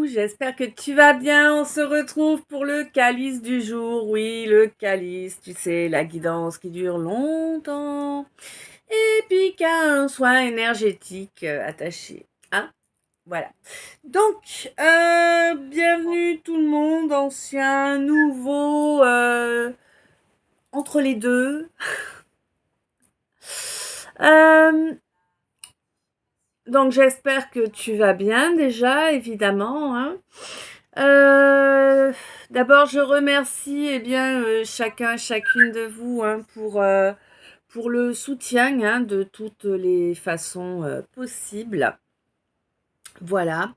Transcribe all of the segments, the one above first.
j'espère que tu vas bien. On se retrouve pour le calice du jour. Oui, le calice, tu sais, la guidance qui dure longtemps et puis qui a un soin énergétique attaché. Hein? Voilà. Donc, bienvenue tout le monde, ancien, nouveau, entre les deux. Euh, donc, j'espère que tu vas bien déjà, évidemment, hein. Euh, D'abord, je remercie chacune de vous hein, pour le soutien hein, de toutes les façons possibles. Voilà.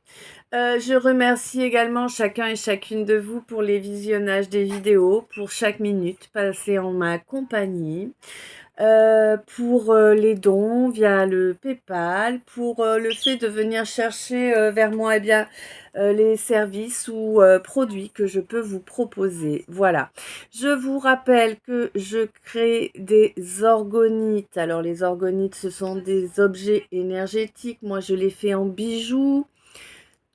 Je remercie également chacun et chacune de vous pour les visionnages des vidéos, pour chaque minute passée en ma compagnie. Pour les dons via le PayPal, pour le fait de venir chercher vers moi les services ou produits que je peux vous proposer. Voilà. Je vous rappelle que je crée des orgonites. Alors les orgonites, ce sont des objets énergétiques. Moi, je les fais en bijoux.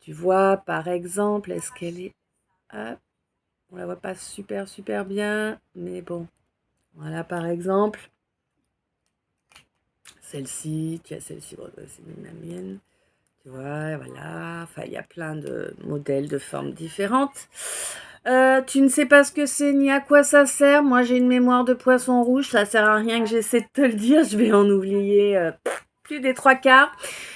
Tu vois, par exemple, est-ce qu'elle est... Hop, on la voit pas super bien, mais bon. Voilà, par exemple. Celle-ci, tu as celle-ci, bon, c'est la mienne, tu vois, voilà, enfin, il y a plein de modèles, de formes différentes. Tu ne sais pas ce que c'est ni à quoi ça sert. Moi, j'ai une mémoire de poisson rouge, ça sert à rien que j'essaie de te le dire, je vais en oublier plus des 3/4.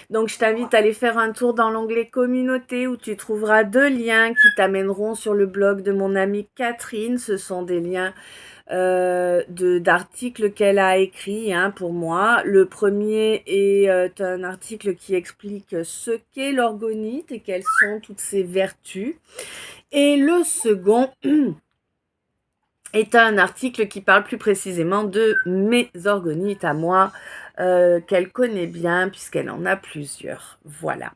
Donc, je t'invite à aller faire un tour dans l'onglet communauté où tu trouveras 2 liens qui t'amèneront sur le blog de mon amie Catherine. Ce sont des liens d'articles qu'elle a écrit hein, pour moi. Le premier est un article qui explique ce qu'est l'orgonite et quelles sont toutes ses vertus. Et le second est un article qui parle plus précisément de mes orgonites à moi, qu'elle connaît bien puisqu'elle en a plusieurs. Voilà.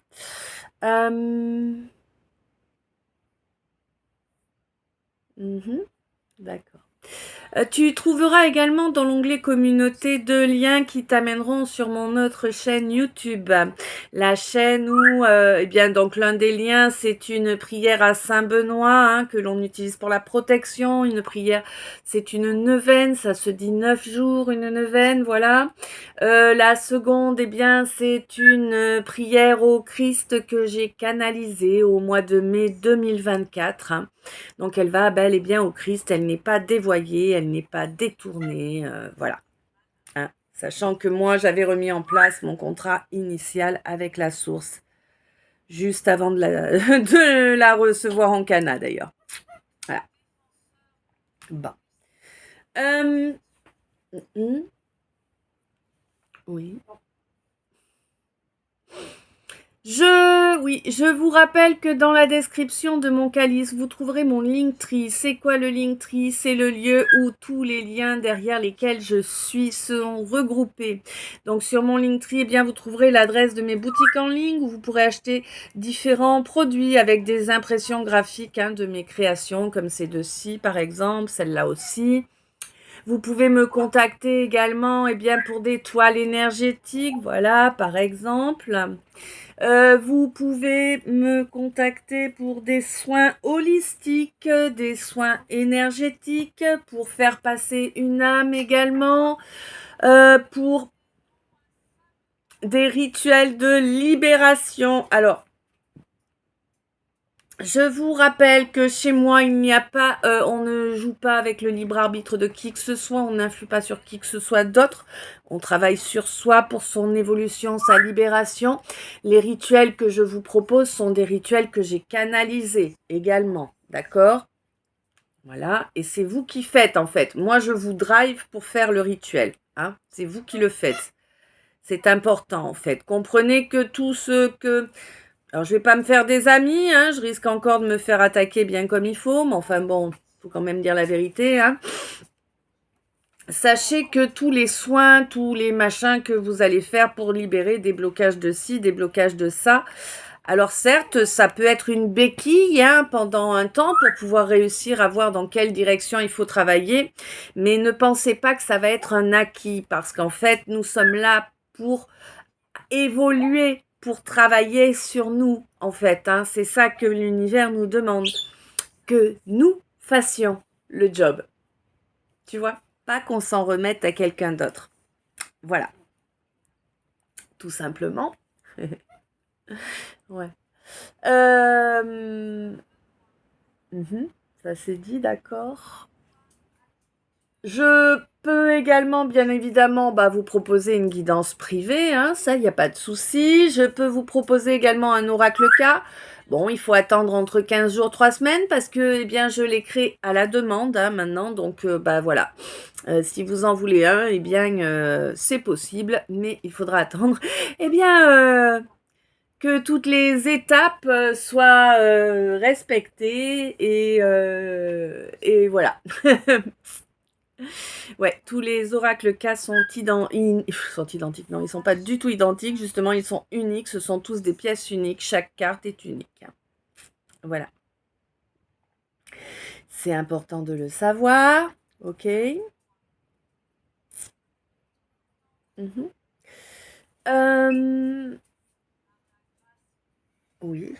D'accord. Tu trouveras également dans l'onglet communauté 2 liens qui t'amèneront sur mon autre chaîne YouTube. La chaîne où, donc l'un des liens, c'est une prière à Saint-Benoît hein, que l'on utilise pour la protection. Une prière, c'est une neuvaine, ça se dit 9 jours, une neuvaine, voilà. La seconde, c'est une prière au Christ que j'ai canalisée au mois de mai 2024. Hein. Donc elle va bel et bien au Christ, elle n'est pas dévoyée, elle n'est pas détournée, voilà. Hein. Sachant que moi, j'avais remis en place mon contrat initial avec la source, juste avant de de la recevoir en Cana d'ailleurs. Voilà. Bon. Oui. Je vous rappelle que dans la description de mon calice, vous trouverez mon Linktree. C'est quoi le Linktree? C'est le lieu où tous les liens derrière lesquels je suis sont regroupés. Donc sur mon Linktree, vous trouverez l'adresse de mes boutiques en ligne où vous pourrez acheter différents produits avec des impressions graphiques hein, de mes créations, comme ces deux-ci par exemple, celle-là aussi. Vous pouvez me contacter également pour des toiles énergétiques, voilà, par exemple. Vous pouvez me contacter pour des soins holistiques, des soins énergétiques, pour faire passer une âme également, pour des rituels de libération. Alors, je vous rappelle que chez moi, il n'y a pas, on ne joue pas avec le libre arbitre de qui que ce soit, on n'influe pas sur qui que ce soit d'autre. On travaille sur soi pour son évolution, sa libération. Les rituels que je vous propose sont des rituels que j'ai canalisés également, d'accord? Voilà, et c'est vous qui faites en fait. Moi, je vous drive pour faire le rituel, hein? C'est vous qui le faites. C'est important en fait. Comprenez que tout ce que... Alors, je vais pas me faire des amis, hein, je risque encore de me faire attaquer bien comme il faut, mais enfin bon, faut quand même dire la vérité, hein. Sachez que tous les soins, tous les machins que vous allez faire pour libérer des blocages de ci, des blocages de ça, alors certes, ça peut être une béquille hein, pendant un temps pour pouvoir réussir à voir dans quelle direction il faut travailler, mais ne pensez pas que ça va être un acquis, parce qu'en fait, nous sommes là pour évoluer, pour travailler sur nous, en fait. Hein. C'est ça que l'univers nous demande, que nous fassions le job. Tu vois? Pas qu'on s'en remette à quelqu'un d'autre. Voilà. Tout simplement. Ouais. Ça c'est dit, d'accord. Je peux également, bien évidemment, vous proposer une guidance privée, hein, ça, il n'y a pas de souci. Je peux vous proposer également un oracle-cas. Bon, il faut attendre entre 15 jours, 3 semaines, parce que, eh bien, je l'ai créé à la demande, hein, maintenant, donc, voilà. Si vous en voulez un, eh bien, c'est possible, mais il faudra attendre, eh bien, que toutes les étapes soient respectées et voilà. Ouais, tous les oracles K sont identiques. Non, ils sont pas du tout identiques. Justement, ils sont uniques. Ce sont tous des pièces uniques. Chaque carte est unique. Voilà. C'est important de le savoir. Ok. Oui.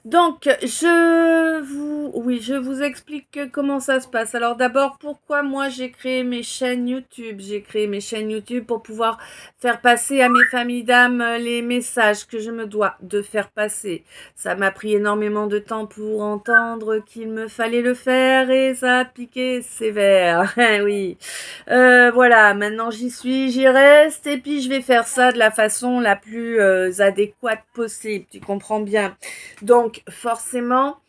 Donc, je vous explique comment ça se passe. Alors d'abord, pourquoi moi j'ai créé mes chaînes YouTube? J'ai créé mes chaînes YouTube pour pouvoir faire passer à mes familles d'âmes les messages que je me dois de faire passer. Ça m'a pris énormément de temps pour entendre qu'il me fallait le faire et ça a piqué sévère. Oui. Voilà, maintenant j'y suis, j'y reste et puis je vais faire ça de la façon la plus adéquate possible. Tu comprends bien? Donc forcément,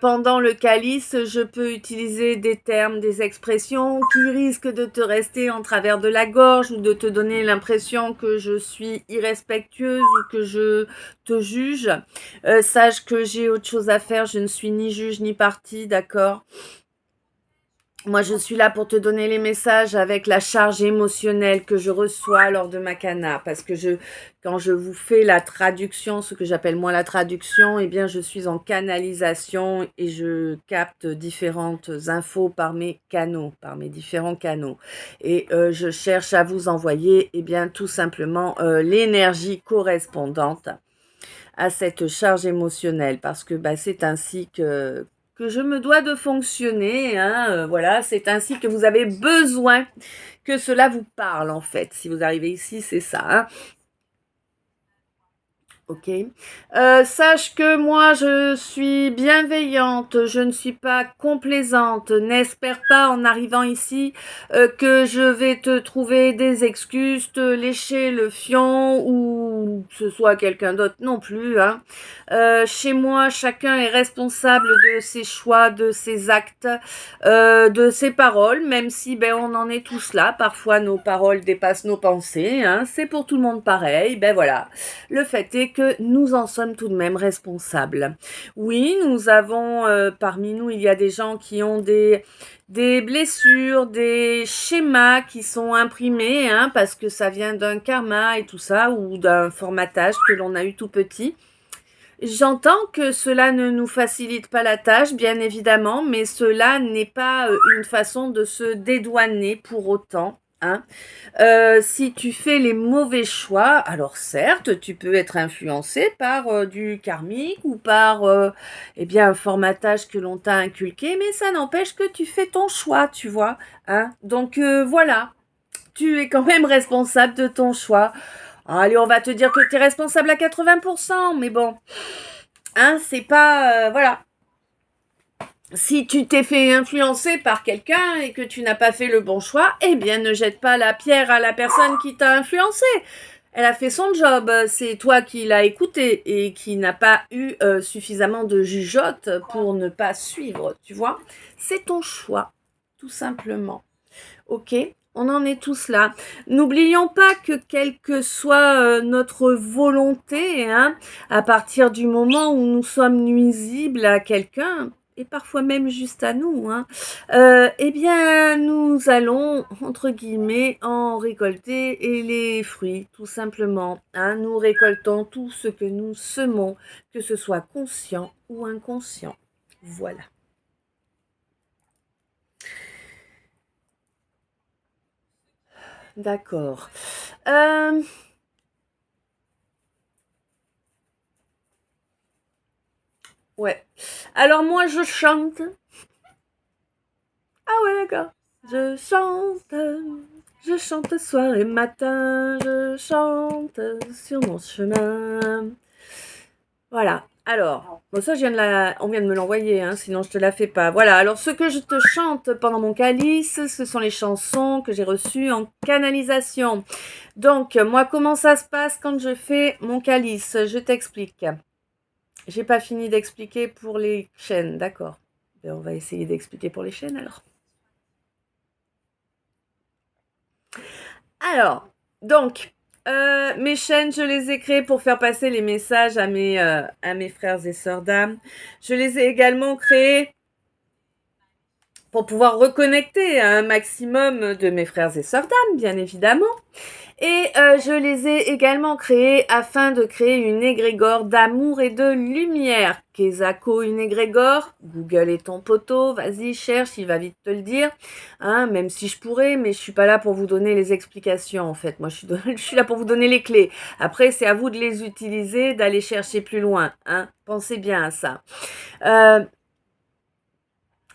pendant le calice, je peux utiliser des termes, des expressions qui risquent de te rester en travers de la gorge ou de te donner l'impression que je suis irrespectueuse ou que je te juge. Sache que j'ai autre chose à faire, je ne suis ni juge ni partie, d'accord? Moi, je suis là pour te donner les messages avec la charge émotionnelle que je reçois lors de ma cana. Parce que quand je vous fais la traduction, ce que j'appelle moi la traduction, eh bien, je suis en canalisation et je capte différentes infos par mes canaux, par mes différents canaux. Et je cherche à vous envoyer, eh bien, tout simplement l'énergie correspondante à cette charge émotionnelle. Parce que c'est ainsi que je me dois de fonctionner, hein, voilà, c'est ainsi que vous avez besoin que cela vous parle en fait. Si vous arrivez ici, c'est ça. Hein. Ok. Sache que moi, je suis bienveillante, je ne suis pas complaisante. N'espère pas en arrivant ici que je vais te trouver des excuses, te lécher le fion ou que ce soit quelqu'un d'autre non plus. Hein. Chez moi, chacun est responsable de ses choix, de ses actes, de ses paroles, même si on en est tous là. Parfois, nos paroles dépassent nos pensées. Hein. C'est pour tout le monde pareil. Voilà. Le fait est que nous en sommes tout de même responsables. Oui, nous avons, parmi nous, il y a des gens qui ont des blessures, des schémas qui sont imprimés, hein, parce que ça vient d'un karma et tout ça, ou d'un formatage que l'on a eu tout petit. J'entends que cela ne nous facilite pas la tâche, bien évidemment, mais cela n'est pas une façon de se dédouaner pour autant. Hein. Si tu fais les mauvais choix, alors certes, tu peux être influencé par du karmique ou par un formatage que l'on t'a inculqué, mais ça n'empêche que tu fais ton choix, tu vois. Hein. Donc voilà, tu es quand même responsable de ton choix. Allez, on va te dire que tu es responsable à 80%, mais bon, hein, c'est pas... voilà. Si tu t'es fait influencer par quelqu'un et que tu n'as pas fait le bon choix, eh bien, ne jette pas la pierre à la personne qui t'a influencé. Elle a fait son job, c'est toi qui l'as écouté et qui n'a pas eu suffisamment de jugeote pour ne pas suivre, tu vois. C'est ton choix, tout simplement. Ok, on en est tous là. N'oublions pas que quelle que soit notre volonté, hein, à partir du moment où nous sommes nuisibles à quelqu'un, et parfois même juste à nous, hein, eh bien, nous allons, entre guillemets, en récolter et les fruits, tout simplement. Hein. Nous récoltons tout ce que nous semons, que ce soit conscient ou inconscient. Voilà. D'accord. Ouais. Alors moi, je chante. Ah ouais, d'accord. Je chante soir et matin, je chante sur mon chemin. Voilà. Alors, bon ça, on vient de me l'envoyer, hein, sinon je te la fais pas. Voilà. Alors, ce que je te chante pendant mon calice, ce sont les chansons que j'ai reçues en canalisation. Donc, moi, comment ça se passe quand je fais mon calice? Je t'explique. J'ai pas fini d'expliquer pour les chaînes, d'accord. Ben, on va essayer d'expliquer pour les chaînes alors. Alors, donc, mes chaînes, je les ai créées pour faire passer les messages à mes frères et sœurs d'âme. Je les ai également créées pour pouvoir reconnecter à un maximum de mes frères et sœurs d'âme, bien évidemment. Et je les ai également créés afin de créer une égrégore d'amour et de lumière. Kezako, une égrégore, Google est ton poteau, vas-y, cherche, il va vite te le dire. Hein, même si je pourrais, mais je suis pas là pour vous donner les explications en fait. Moi, je suis là pour vous donner les clés. Après, c'est à vous de les utiliser, d'aller chercher plus loin. Hein. Pensez bien à ça.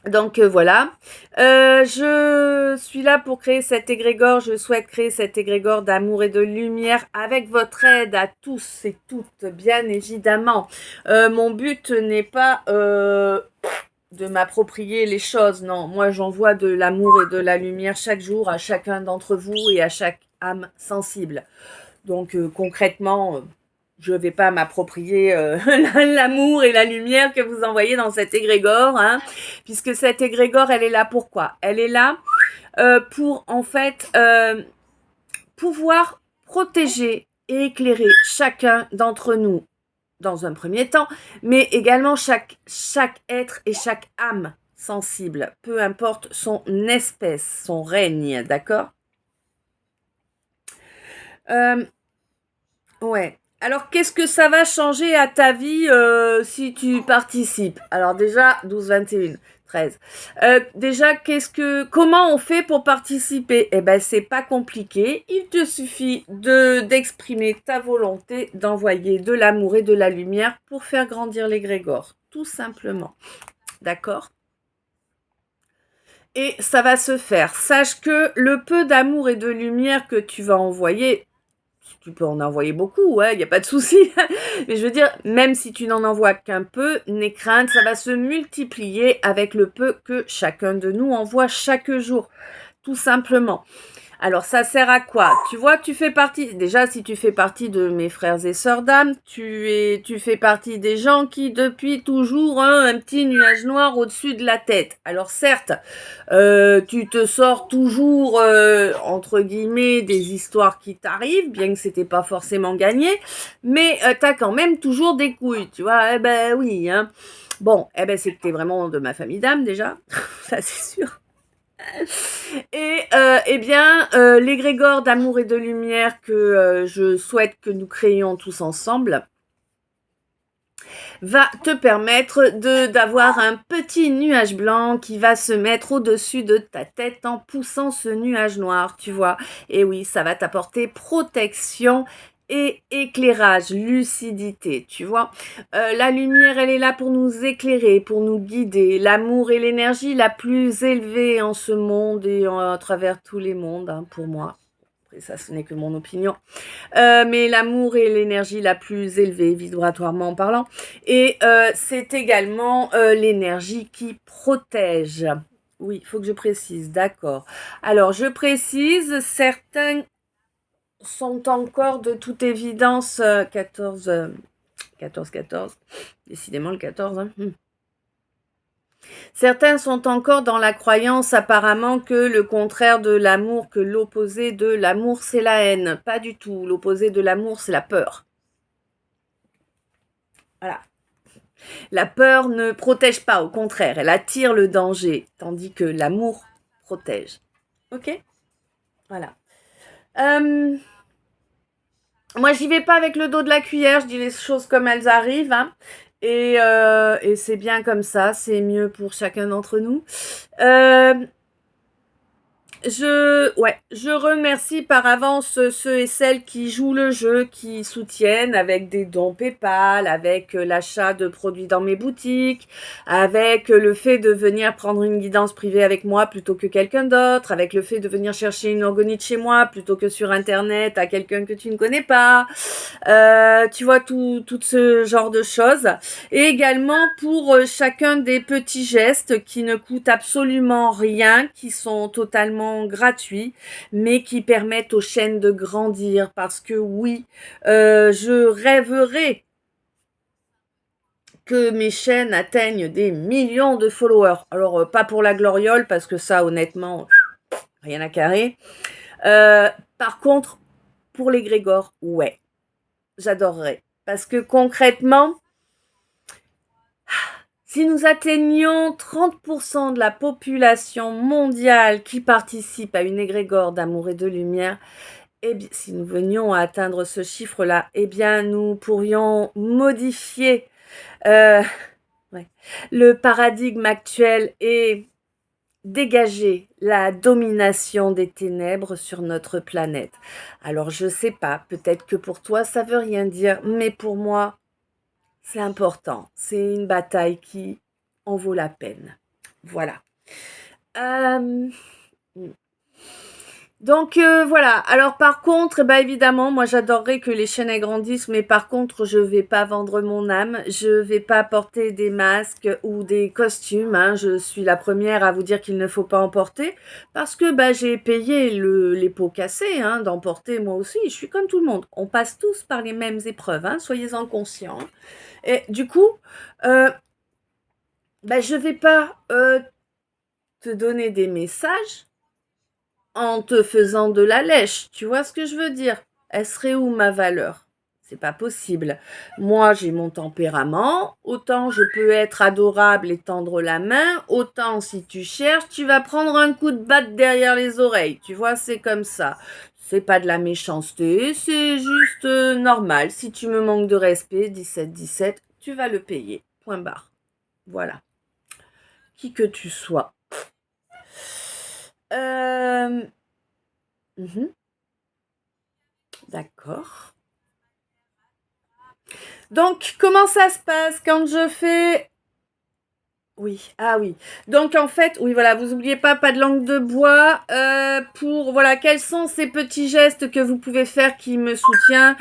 Donc voilà, je suis là pour créer cet égrégore, je souhaite créer cet égrégore d'amour et de lumière avec votre aide à tous et toutes, bien évidemment. Mon but n'est pas de m'approprier les choses, non, moi j'envoie de l'amour et de la lumière chaque jour à chacun d'entre vous et à chaque âme sensible. Donc concrètement, je ne vais pas m'approprier l'amour et la lumière que vous envoyez dans cet égrégore, hein, puisque cet égrégore, elle est là pour quoi? Elle est là pour en fait pouvoir protéger et éclairer chacun d'entre nous dans un premier temps, mais également chaque être et chaque âme sensible, peu importe son espèce, son règne, d'accord? Ouais. Alors, qu'est-ce que ça va changer à ta vie si tu participes? Alors déjà, 12, 21, 13. Déjà, comment on fait pour participer? Eh ben, c'est pas compliqué. Il te suffit d'exprimer ta volonté d'envoyer de l'amour et de la lumière pour faire grandir l'égrégore. Tout simplement. D'accord? Et ça va se faire. Sache que le peu d'amour et de lumière que tu vas envoyer, tu peux en envoyer beaucoup, il n'y a pas de souci. Mais je veux dire, même si tu n'en envoies qu'un peu, n'aie crainte, ça va se multiplier avec le peu que chacun de nous envoie chaque jour, tout simplement. Alors, ça sert à quoi? Tu vois, tu fais partie, déjà, si tu fais partie de mes frères et sœurs d'âme, tu fais partie des gens qui, depuis toujours, ont un petit nuage noir au-dessus de la tête. Alors, certes, tu te sors toujours, entre guillemets, des histoires qui t'arrivent, bien que c'était pas forcément gagné, mais t'as quand même toujours des couilles, tu vois? Eh ben oui, hein. Bon, eh ben c'est que t'es vraiment de ma famille d'âme, déjà, ça c'est sûr. Et eh bien, l'égrégore d'amour et de lumière que je souhaite que nous créions tous ensemble va te permettre d'avoir un petit nuage blanc qui va se mettre au-dessus de ta tête en poussant ce nuage noir, tu vois. Et oui, ça va t'apporter protection et éclairage, lucidité, tu vois. La lumière, elle est là pour nous éclairer, pour nous guider. L'amour est l'énergie la plus élevée en ce monde et à travers tous les mondes, hein, pour moi. Après, ça, ce n'est que mon opinion. Mais l'amour est l'énergie la plus élevée, vibratoirement parlant. Et c'est également l'énergie qui protège. Oui, il faut que je précise, d'accord. Alors, je précise, certains sont encore de toute évidence 14, 14. Décidément le 14. Hein. Certains sont encore dans la croyance apparemment que le contraire de l'amour, que l'opposé de l'amour, c'est la haine. Pas du tout. L'opposé de l'amour, c'est la peur. Voilà. La peur ne protège pas, au contraire, elle attire le danger, tandis que l'amour protège. Ok? Voilà. Moi, j'y vais pas avec le dos de la cuillère, je dis les choses comme elles arrivent. Hein. Et c'est bien comme ça, c'est mieux pour chacun d'entre nous. je remercie par avance ceux et celles qui jouent le jeu, qui soutiennent avec des dons PayPal, avec l'achat de produits dans mes boutiques, avec le fait de venir prendre une guidance privée avec moi plutôt que quelqu'un d'autre, avec le fait de venir chercher une orgonite chez moi plutôt que sur Internet à quelqu'un que tu ne connais pas. Tu vois, tout ce genre de choses. Et également pour chacun des petits gestes qui ne coûtent absolument rien, qui sont totalement gratuits, mais qui permettent aux chaînes de grandir. Parce que oui, je rêverais que mes chaînes atteignent des millions de followers. Alors, pas pour la gloriole, parce que ça, honnêtement, rien à carrer. Par contre, pour les Grégor, ouais, j'adorerais. Parce que concrètement, si nous atteignions 30% de la population mondiale qui participe à une égrégore d'amour et de lumière, eh bien, si nous venions à atteindre ce chiffre-là, eh bien, nous pourrions modifier le paradigme actuel et dégager la domination des ténèbres sur notre planète. Alors, je sais pas, peut-être que pour toi, ça veut rien dire, mais pour moi, c'est important. C'est une bataille qui en vaut la peine. Voilà. Donc voilà. Alors par contre, évidemment, moi j'adorerais que les chaînes grandissent, mais par contre, je vais pas vendre mon âme. Je vais pas porter des masques ou des costumes. Hein. Je suis la première à vous dire qu'il ne faut pas en porter parce que j'ai payé les pots cassés hein, d'en porter moi aussi. Je suis comme tout le monde. On passe tous par les mêmes épreuves. Hein, soyez-en conscients. Et du coup, je vais pas te donner des messages en te faisant de la lèche. Tu vois ce que je veux dire? Elle serait où ma valeur? C'est pas possible. Moi, j'ai mon tempérament. Autant je peux être adorable et tendre la main, autant si tu cherches, tu vas prendre un coup de batte derrière les oreilles. Tu vois, c'est comme ça. C'est pas de la méchanceté, c'est juste normal. Si tu me manques de respect, 17-17, tu vas le payer. Point barre. Voilà. Qui que tu sois. D'accord. Donc, comment ça se passe quand je fais... Oui, ah oui. Donc en fait, oui voilà, vous oubliez pas de langue de bois. Pour voilà, quels sont ces petits gestes que vous pouvez faire qui me soutiennent,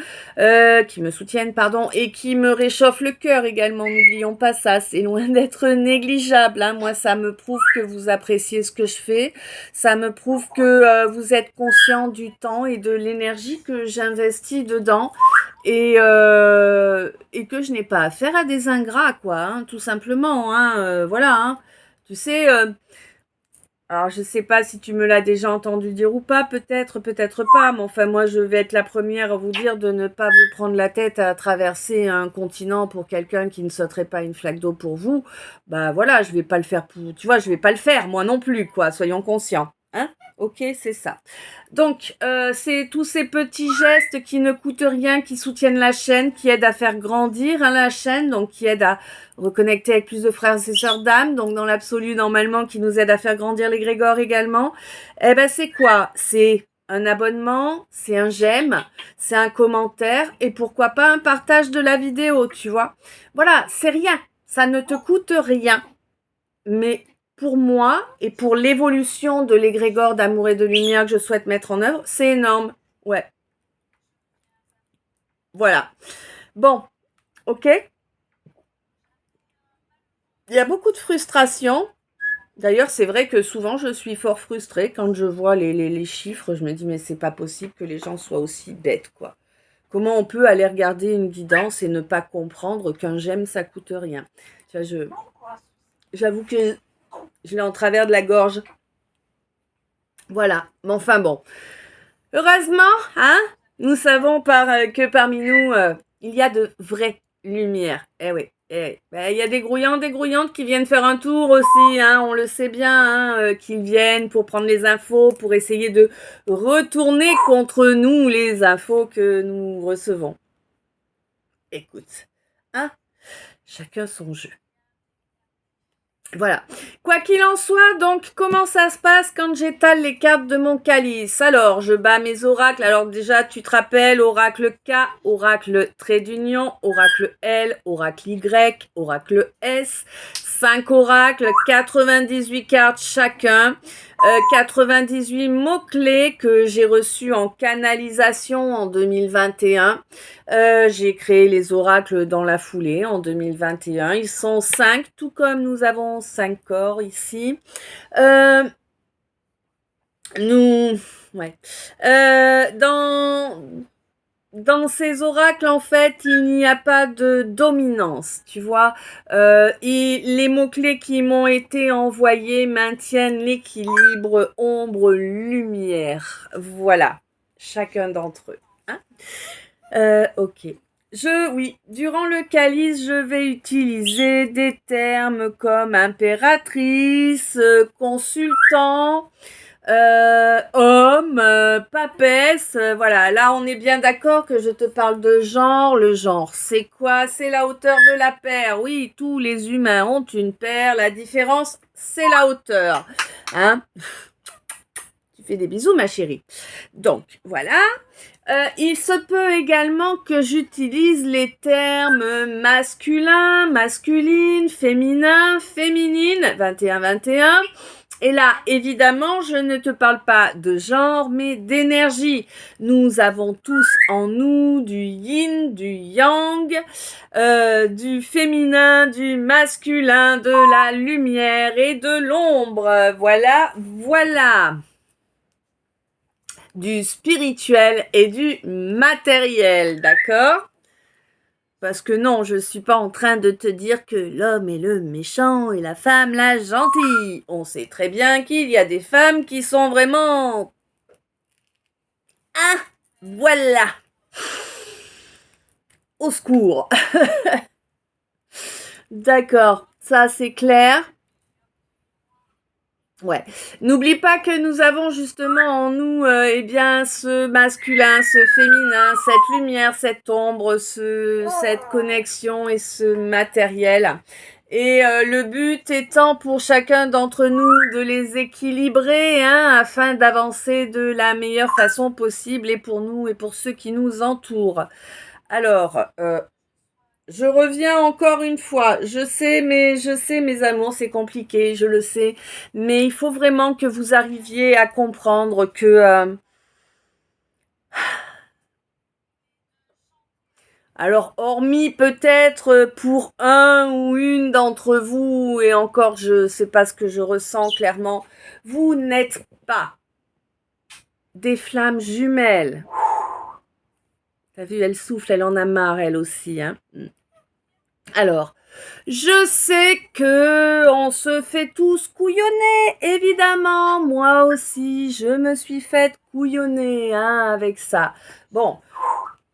pardon, et qui me réchauffent le cœur également. N'oublions pas ça, c'est loin d'être négligeable. Hein. Moi, ça me prouve que vous appréciez ce que je fais. Ça me prouve que vous êtes conscient du temps et de l'énergie que j'investis dedans. Et que je n'ai pas affaire à des ingrats, quoi, hein, tout simplement, hein, voilà, hein. Tu sais, alors je sais pas si tu me l'as déjà entendu dire ou pas, peut-être pas, mais enfin moi je vais être la première à vous dire de ne pas vous prendre la tête à traverser un continent pour quelqu'un qui ne sauterait pas une flaque d'eau pour vous. Bah voilà, je vais pas le faire pour, tu vois, je vais pas le faire moi non plus, quoi, soyons conscients, hein. Ok, c'est ça. Donc, c'est tous ces petits gestes qui ne coûtent rien, qui soutiennent la chaîne, qui aident à faire grandir hein, la chaîne, donc qui aident à reconnecter avec plus de frères et sœurs d'âme, donc dans l'absolu, normalement, qui nous aident à faire grandir l'égrégore également. Eh ben, c'est quoi? C'est un abonnement, c'est un j'aime, c'est un commentaire, et pourquoi pas un partage de la vidéo, tu vois? Voilà, c'est rien. Ça ne te coûte rien. Mais pour moi et pour l'évolution de l'égrégore d'amour et de lumière que je souhaite mettre en œuvre, c'est énorme. Ouais. Voilà. Bon, ok. Il y a beaucoup de frustration. D'ailleurs, c'est vrai que souvent, je suis fort frustrée quand je vois les chiffres. Je me dis, mais c'est pas possible que les gens soient aussi bêtes, quoi. Comment on peut aller regarder une guidance et ne pas comprendre qu'un j'aime, ça coûte rien. Tu vois, j'avoue que je l'ai en travers de la gorge. Voilà. Mais enfin bon. Heureusement, hein, nous savons que parmi nous, il y a de vraies lumières. Eh oui, eh oui. Il y a des grouillants, des grouillantes qui viennent faire un tour aussi, hein, on le sait bien, hein, qu'ils viennent pour prendre les infos, pour essayer de retourner contre nous les infos que nous recevons. Écoute, hein, chacun son jeu. Voilà. Quoi qu'il en soit, donc, comment ça se passe quand j'étale les cartes de mon calice? Alors, je bats mes oracles. Alors, déjà, tu te rappelles, oracle K, oracle trait d'union, oracle L, oracle Y, oracle S. 5 oracles, 98 cartes chacun, 98 mots-clés que j'ai reçus en canalisation en 2021. J'ai créé les oracles dans la foulée en 2021. Ils sont 5, tout comme nous avons 5 corps ici. Ouais. Dans ces oracles, en fait, il n'y a pas de dominance, tu vois. Et les mots-clés qui m'ont été envoyés maintiennent l'équilibre ombre-lumière. Voilà, chacun d'entre eux. Hein, ok. Oui, durant le calice, je vais utiliser des termes comme impératrice, consultant, homme, papesse, voilà. Là, on est bien d'accord que je te parle de genre. Le genre, c'est quoi? C'est la hauteur de la paire. Oui, tous les humains ont une paire. La différence, c'est la hauteur. Hein? Tu fais des bisous, ma chérie. Donc, voilà. Il se peut également que j'utilise les termes masculin, masculine, féminin, féminine, 21-21. Et là, évidemment, je ne te parle pas de genre, mais d'énergie. Nous avons tous en nous du yin, du yang, du féminin, du masculin, de la lumière et de l'ombre. Voilà, voilà. Du spirituel et du matériel, d'accord? Parce que non, je ne suis pas en train de te dire que l'homme est le méchant et la femme la gentille. On sait très bien qu'il y a des femmes qui sont vraiment... Ah, voilà. Au secours. D'accord, ça c'est clair. Ouais. N'oublie pas que nous avons justement en nous, ce masculin, ce féminin, cette lumière, cette ombre, cette connexion et ce matériel. Et le but étant pour chacun d'entre nous de les équilibrer, hein, afin d'avancer de la meilleure façon possible et pour nous et pour ceux qui nous entourent. Alors, je reviens encore une fois. Je sais, mes amours, c'est compliqué, je le sais. Mais il faut vraiment que vous arriviez à comprendre que... Alors, hormis peut-être pour un ou une d'entre vous, et encore, je sais pas ce que je ressens clairement, vous n'êtes pas des flammes jumelles. T'as vu, elle souffle, elle en a marre, elle aussi, hein. Alors, je sais que on se fait tous couillonner, évidemment. Moi aussi, je me suis faite couillonner, hein, avec ça. Bon,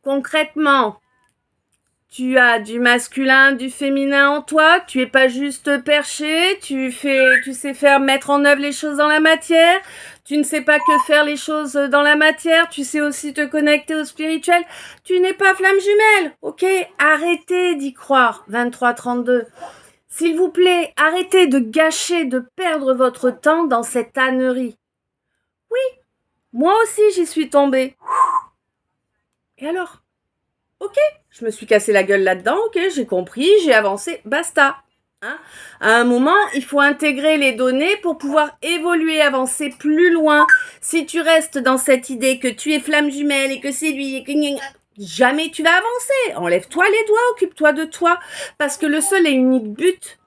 concrètement, tu as du masculin, du féminin en toi. Tu es pas juste perché. Tu sais faire mettre en œuvre les choses dans la matière. Tu ne sais pas que faire les choses dans la matière. Tu sais aussi te connecter au spirituel. Tu n'es pas flamme jumelle, ok? Arrêtez d'y croire. 23-32. S'il vous plaît, arrêtez de gâcher, de perdre votre temps dans cette ânerie. Oui, moi aussi j'y suis tombée. Et alors? Ok, je me suis cassé la gueule là-dedans, ok, j'ai compris, j'ai avancé, basta. Hein? À un moment, il faut intégrer les données pour pouvoir évoluer, avancer plus loin. Si tu restes dans cette idée que tu es flamme jumelle et que c'est lui et que jamais tu vas avancer. Enlève-toi les doigts, occupe-toi de toi. Parce que le seul et unique but,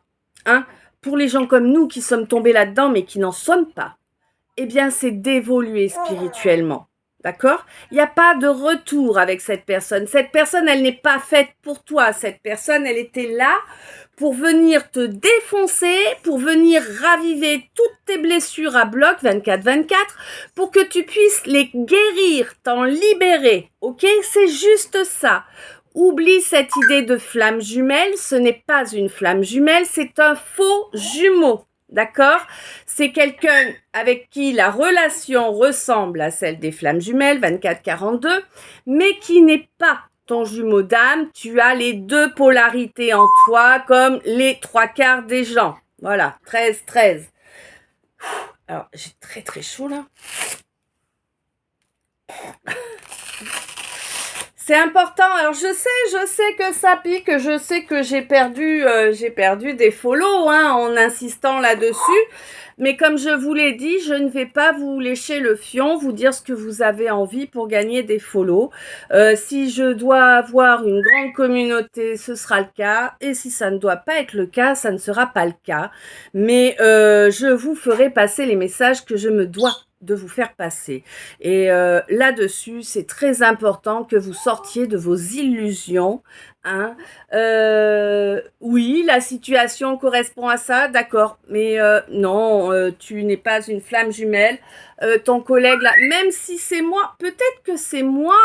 hein, pour les gens comme nous qui sommes tombés là-dedans mais qui n'en sommes pas, eh bien, c'est d'évoluer spirituellement. D'accord? Il n'y a pas de retour avec cette personne. Cette personne, elle n'est pas faite pour toi. Cette personne, elle était là pour venir te défoncer, pour venir raviver toutes tes blessures à bloc 24-24, pour que tu puisses les guérir, t'en libérer. Ok? C'est juste ça. Oublie cette idée de flamme jumelle. Ce n'est pas une flamme jumelle, c'est un faux jumeau. D'accord? C'est quelqu'un avec qui la relation ressemble à celle des flammes jumelles, 24-42, mais qui n'est pas ton jumeau d'âme. Tu as les deux polarités en toi, comme les 3/4 des gens. Voilà, 13, 13. Alors, j'ai très très chaud là. C'est important. Alors je sais que ça pique, je sais que j'ai perdu des follow en insistant là-dessus. Mais comme je vous l'ai dit, je ne vais pas vous lécher le fion, vous dire ce que vous avez envie pour gagner des follow. Si je dois avoir une grande communauté, ce sera le cas. Et si ça ne doit pas être le cas, ça ne sera pas le cas. Mais je vous ferai passer les messages que je me dois de vous faire passer. Et là-dessus, c'est très important que vous sortiez de vos illusions. Hein. Oui, la situation correspond à ça, d'accord. Mais non, tu n'es pas une flamme jumelle. Ton collègue là, même si c'est moi, peut-être que c'est moi,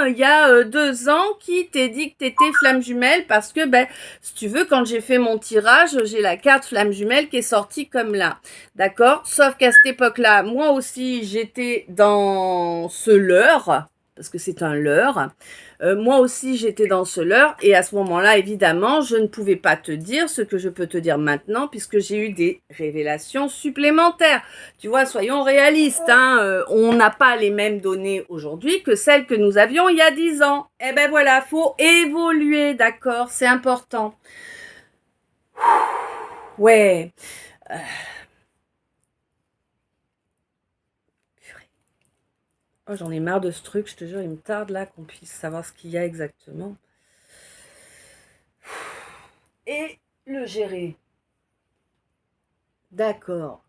il y a 2 ans, qui t'ai dit que t'étais flamme jumelle parce que, ben, si tu veux, quand j'ai fait mon tirage, j'ai la carte flamme jumelle qui est sortie comme là. D'accord? Sauf qu'à cette époque-là, moi aussi, j'étais dans ce leurre, parce que c'est un leurre. Moi aussi, j'étais dans ce leurre. Et à ce moment-là, évidemment, je ne pouvais pas te dire ce que je peux te dire maintenant, puisque j'ai eu des révélations supplémentaires. Tu vois, soyons réalistes. On n'a pas les mêmes données aujourd'hui que celles que nous avions il y a 10 ans. Eh ben voilà, faut évoluer, d'accord? C'est important. Ouais. Oh, j'en ai marre de ce truc, je te jure, il me tarde là qu'on puisse savoir ce qu'il y a exactement. Et le gérer. D'accord.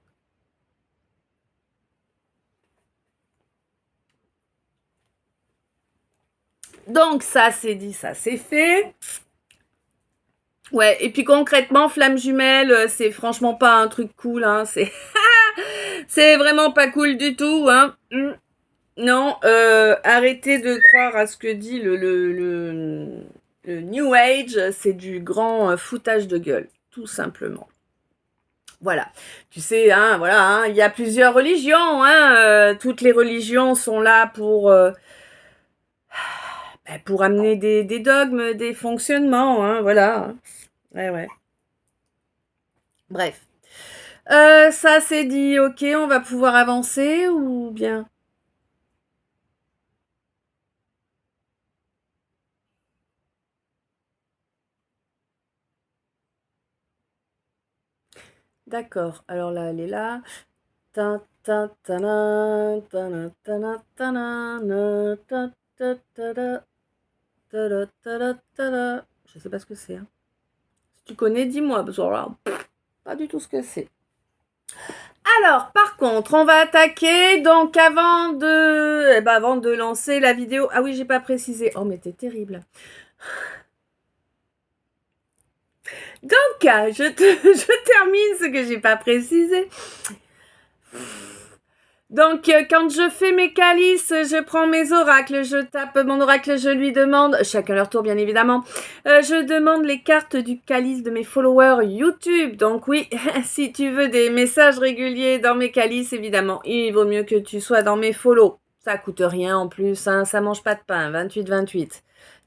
Donc ça c'est dit, ça c'est fait. Ouais, et puis concrètement, flamme jumelle, c'est franchement pas un truc cool, c'est c'est vraiment pas cool du tout, Non, arrêtez de croire à ce que dit le New Age, c'est du grand foutage de gueule, tout simplement. Voilà, tu sais, voilà, il y a plusieurs religions, toutes les religions sont là pour amener des dogmes, des fonctionnements, voilà. Ouais, ouais. Bref. Ça c'est dit, ok, on va pouvoir avancer ou bien? D'accord, alors là, elle est là. Ta, ta, ta, na, ta, na, ta, na, ta, na, na, ta, ta, ta, da, ta, da, ta, da, ta, da. Je sais pas ce que c'est. Si tu connais, dis-moi, parce que là, pas du tout ce que c'est. Alors, par contre, on va attaquer. Donc, avant de lancer la vidéo. Ah oui, j'ai pas précisé. Oh, mais t'es terrible. Donc, je termine ce que j'ai pas précisé. Donc, quand je fais mes calices, je prends mes oracles, je tape mon oracle, je lui demande, chacun leur tour bien évidemment, je demande les cartes du calice de mes followers YouTube. Donc oui, si tu veux des messages réguliers dans mes calices, évidemment, il vaut mieux que tu sois dans mes follow. Ça coûte rien en plus, ça mange pas de pain, 28-28,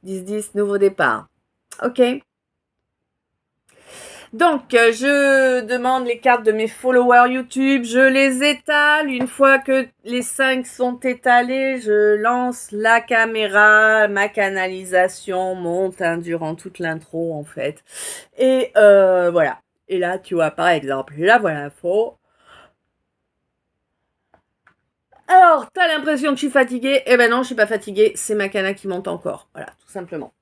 10-10, nouveau départ. Ok? Donc, je demande les cartes de mes followers YouTube, je les étale. Une fois que les 5 sont étalés, je lance la caméra, ma canalisation monte durant toute l'intro en fait. Et voilà. Et là, tu vois, par exemple, là voilà l'info. Alors, t'as l'impression que je suis fatiguée? Eh ben non, je suis pas fatiguée, c'est ma cana qui monte encore. Voilà, tout simplement.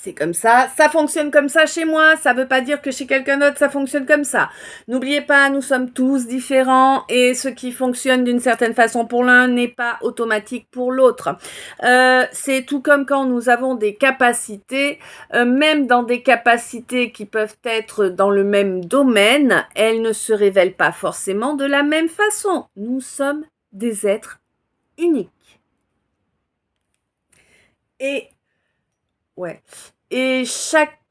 C'est comme ça fonctionne comme ça chez moi, ça veut pas dire que chez quelqu'un d'autre ça fonctionne comme ça. N'oubliez pas, nous sommes tous différents et ce qui fonctionne d'une certaine façon pour l'un n'est pas automatique pour l'autre. C'est tout comme quand nous avons des capacités, même dans des capacités qui peuvent être dans le même domaine, elles ne se révèlent pas forcément de la même façon. Nous sommes des êtres uniques. Et ouais. Et chaque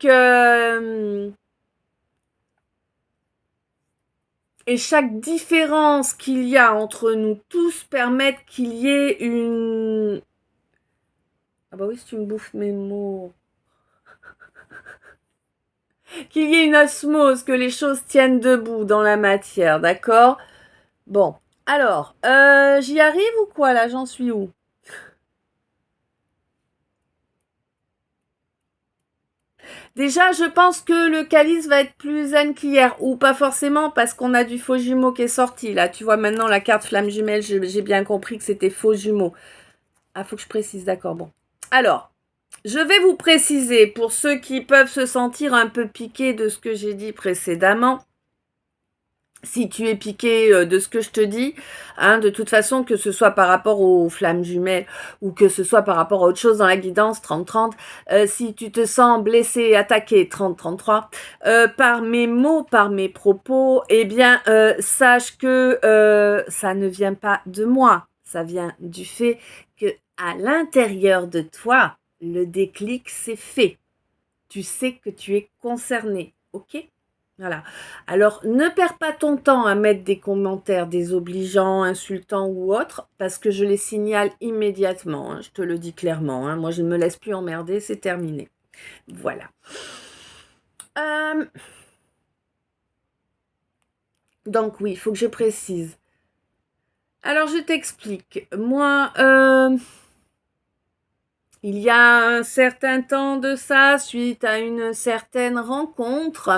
différence qu'il y a entre nous tous permettent qu'il y ait une... Ah bah oui, si tu me bouffes mes mots. qu'il y ait une osmose, que les choses tiennent debout dans la matière, d'accord? Bon, alors, j'y arrive ou quoi là? J'en suis où? Déjà, je pense que le calice va être plus zen qu'hier, ou pas forcément, parce qu'on a du faux jumeau qui est sorti. Là, tu vois, maintenant, la carte flamme jumelle, j'ai bien compris que c'était faux jumeau. Ah, faut que je précise, d'accord, bon. Alors, je vais vous préciser, pour ceux qui peuvent se sentir un peu piqués de ce que j'ai dit précédemment, si tu es piqué de ce que je te dis, hein, de toute façon, que ce soit par rapport aux flammes jumelles ou que ce soit par rapport à autre chose dans la guidance 30-30, si tu te sens blessé, attaqué 30-33, par mes mots, par mes propos, eh bien, sache que ça ne vient pas de moi, ça vient du fait que à l'intérieur de toi, le déclic s'est fait. Tu sais que tu es concerné, ok? Voilà. Alors, ne perds pas ton temps à mettre des commentaires désobligeants, insultants ou autres, parce que je les signale immédiatement, hein, je te le dis clairement. Hein. Moi, je ne me laisse plus emmerder, c'est terminé. Voilà. Donc oui, il faut que je précise. Alors, je t'explique. Moi, il y a un certain temps de ça, suite à une certaine rencontre,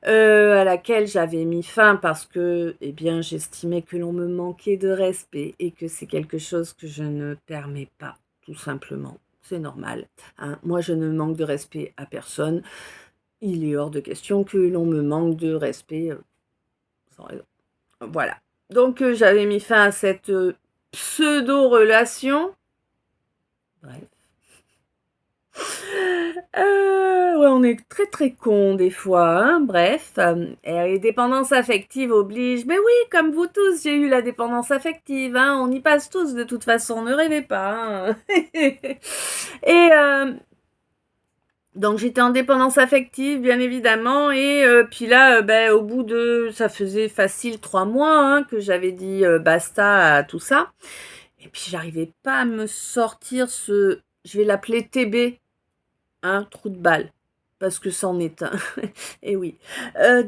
à laquelle j'avais mis fin parce que, eh bien, j'estimais que l'on me manquait de respect et que c'est quelque chose que je ne permets pas, tout simplement. C'est normal. Hein. Moi, je ne manque de respect à personne. Il est hors de question que l'on me manque de respect sans raison. Voilà. Donc, j'avais mis fin à cette pseudo-relation. Bref. Ouais, on est très très con des fois, hein. Bref, et les dépendances affectives obligent. Mais oui, comme vous tous, j'ai eu la dépendance affective, hein. On y passe tous de toute façon, ne rêvez pas. Hein. Et donc j'étais en dépendance affective, bien évidemment, et puis là, ben, au bout de, ça faisait facile 3 mois hein, que j'avais dit basta à tout ça. Et puis j'arrivais pas à me sortir je vais l'appeler TB. Un trou de balle, parce que c'en est un. Et oui.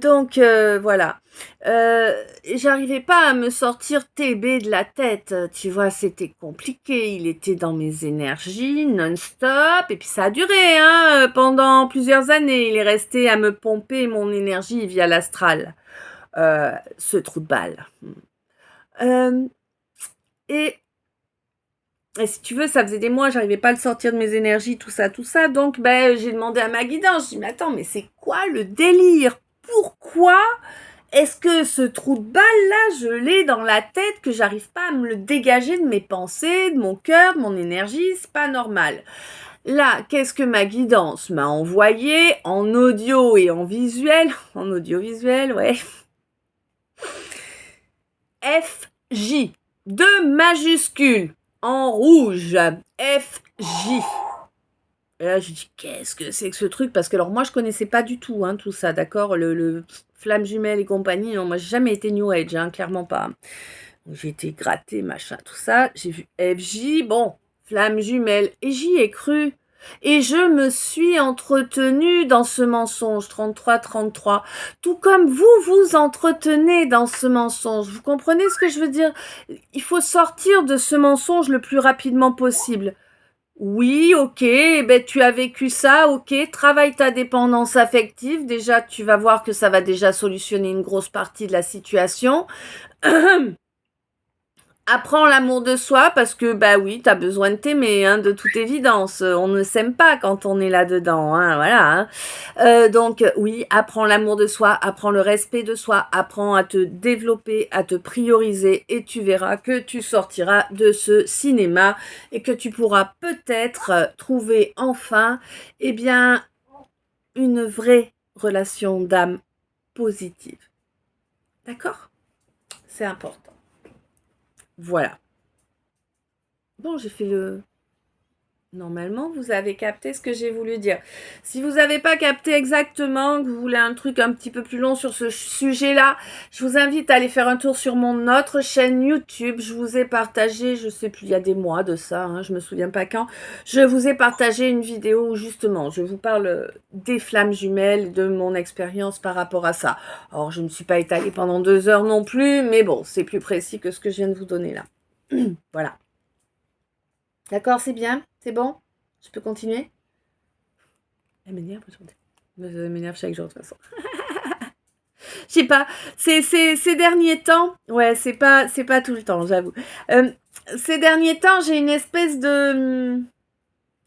Donc voilà. J'arrivais pas à me sortir TB de la tête. Tu vois, c'était compliqué. Il était dans mes énergies non-stop. Et puis ça a duré, hein, pendant plusieurs années. Il est resté à me pomper mon énergie via l'astral. Ce trou de balle. Euh, et Et si tu veux, ça faisait des mois, j'arrivais pas à le sortir de mes énergies, tout ça, tout ça. Donc, ben, j'ai demandé à ma guidance. Je dis, mais attends, mais c'est quoi le délire? Pourquoi est-ce que ce trou de balle-là, je l'ai dans la tête, que j'arrive pas à me le dégager de mes pensées, de mon cœur, de mon énergie? C'est pas normal. Là, qu'est-ce que ma guidance m'a envoyé en audio et en visuel? En audiovisuel, ouais. FJ. Deux majuscules en rouge. FJ. Et là, je dis, qu'est-ce que c'est que ce truc? Parce que, alors, moi, je connaissais pas du tout hein, tout ça, d'accord? Le flamme jumelle et compagnie, non, moi, j'ai jamais été New Age, hein, clairement pas. J'ai été grattée, machin, tout ça. J'ai vu FJ, bon, flamme jumelle. Et j'y ai cru. Et je me suis entretenue dans ce mensonge, 33-33. Tout comme vous vous entretenez dans ce mensonge. Vous comprenez ce que je veux dire? Il faut sortir de ce mensonge le plus rapidement possible. Oui, ok, ben tu as vécu ça, ok, travaille ta dépendance affective, déjà tu vas voir que ça va déjà solutionner une grosse partie de la situation. Apprends l'amour de soi parce que bah oui, t'as besoin de t'aimer, hein, de toute évidence. On ne s'aime pas quand on est là-dedans, hein, voilà. Hein. Donc oui, apprends l'amour de soi, apprends le respect de soi, apprends à te développer, à te prioriser et tu verras que tu sortiras de ce cinéma et que tu pourras peut-être trouver enfin, eh bien, une vraie relation d'âme positive. D'accord? C'est important. Voilà. Bon, j'ai fait le Normalement, vous avez capté ce que j'ai voulu dire. Si vous n'avez pas capté exactement, que vous voulez un truc un petit peu plus long sur ce sujet-là, je vous invite à aller faire un tour sur mon autre chaîne YouTube. Je vous ai partagé, je sais plus, il y a des mois de ça, je me souviens pas quand, je vous ai partagé une vidéo où justement, je vous parle des flammes jumelles, de mon expérience par rapport à ça. Alors, je ne me suis pas étalée pendant 2 heures non plus, mais bon, c'est plus précis que ce que je viens de vous donner là. Voilà. D'accord, c'est bien? C'est bon? Je peux continuer? Elle m'énerve aujourd'hui. Elle m'énerve chaque jour de toute façon. Je sais pas, ces derniers temps, ouais, c'est pas tout le temps, j'avoue. Ces derniers temps, j'ai une espèce de...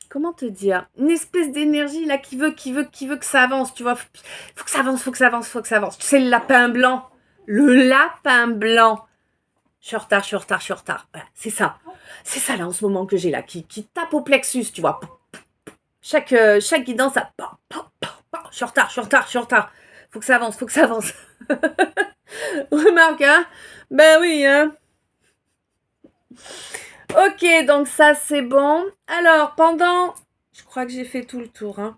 Comment te dire? Une espèce d'énergie là qui veut que ça avance, tu vois. Faut que ça avance, faut que ça avance, faut que ça avance. Tu sais, le lapin blanc. Le lapin blanc. Je suis en retard, je suis en retard, je suis en retard. Voilà, c'est ça. C'est ça là en ce moment que j'ai là, qui tape au plexus, tu vois. Chaque guidance, ça... Je suis en retard, je suis en retard, je suis en retard. Faut que ça avance, faut que ça avance. Remarque, hein? Ben oui, hein? Ok, donc ça, c'est bon. Alors, pendant... Je crois que j'ai fait tout le tour, hein.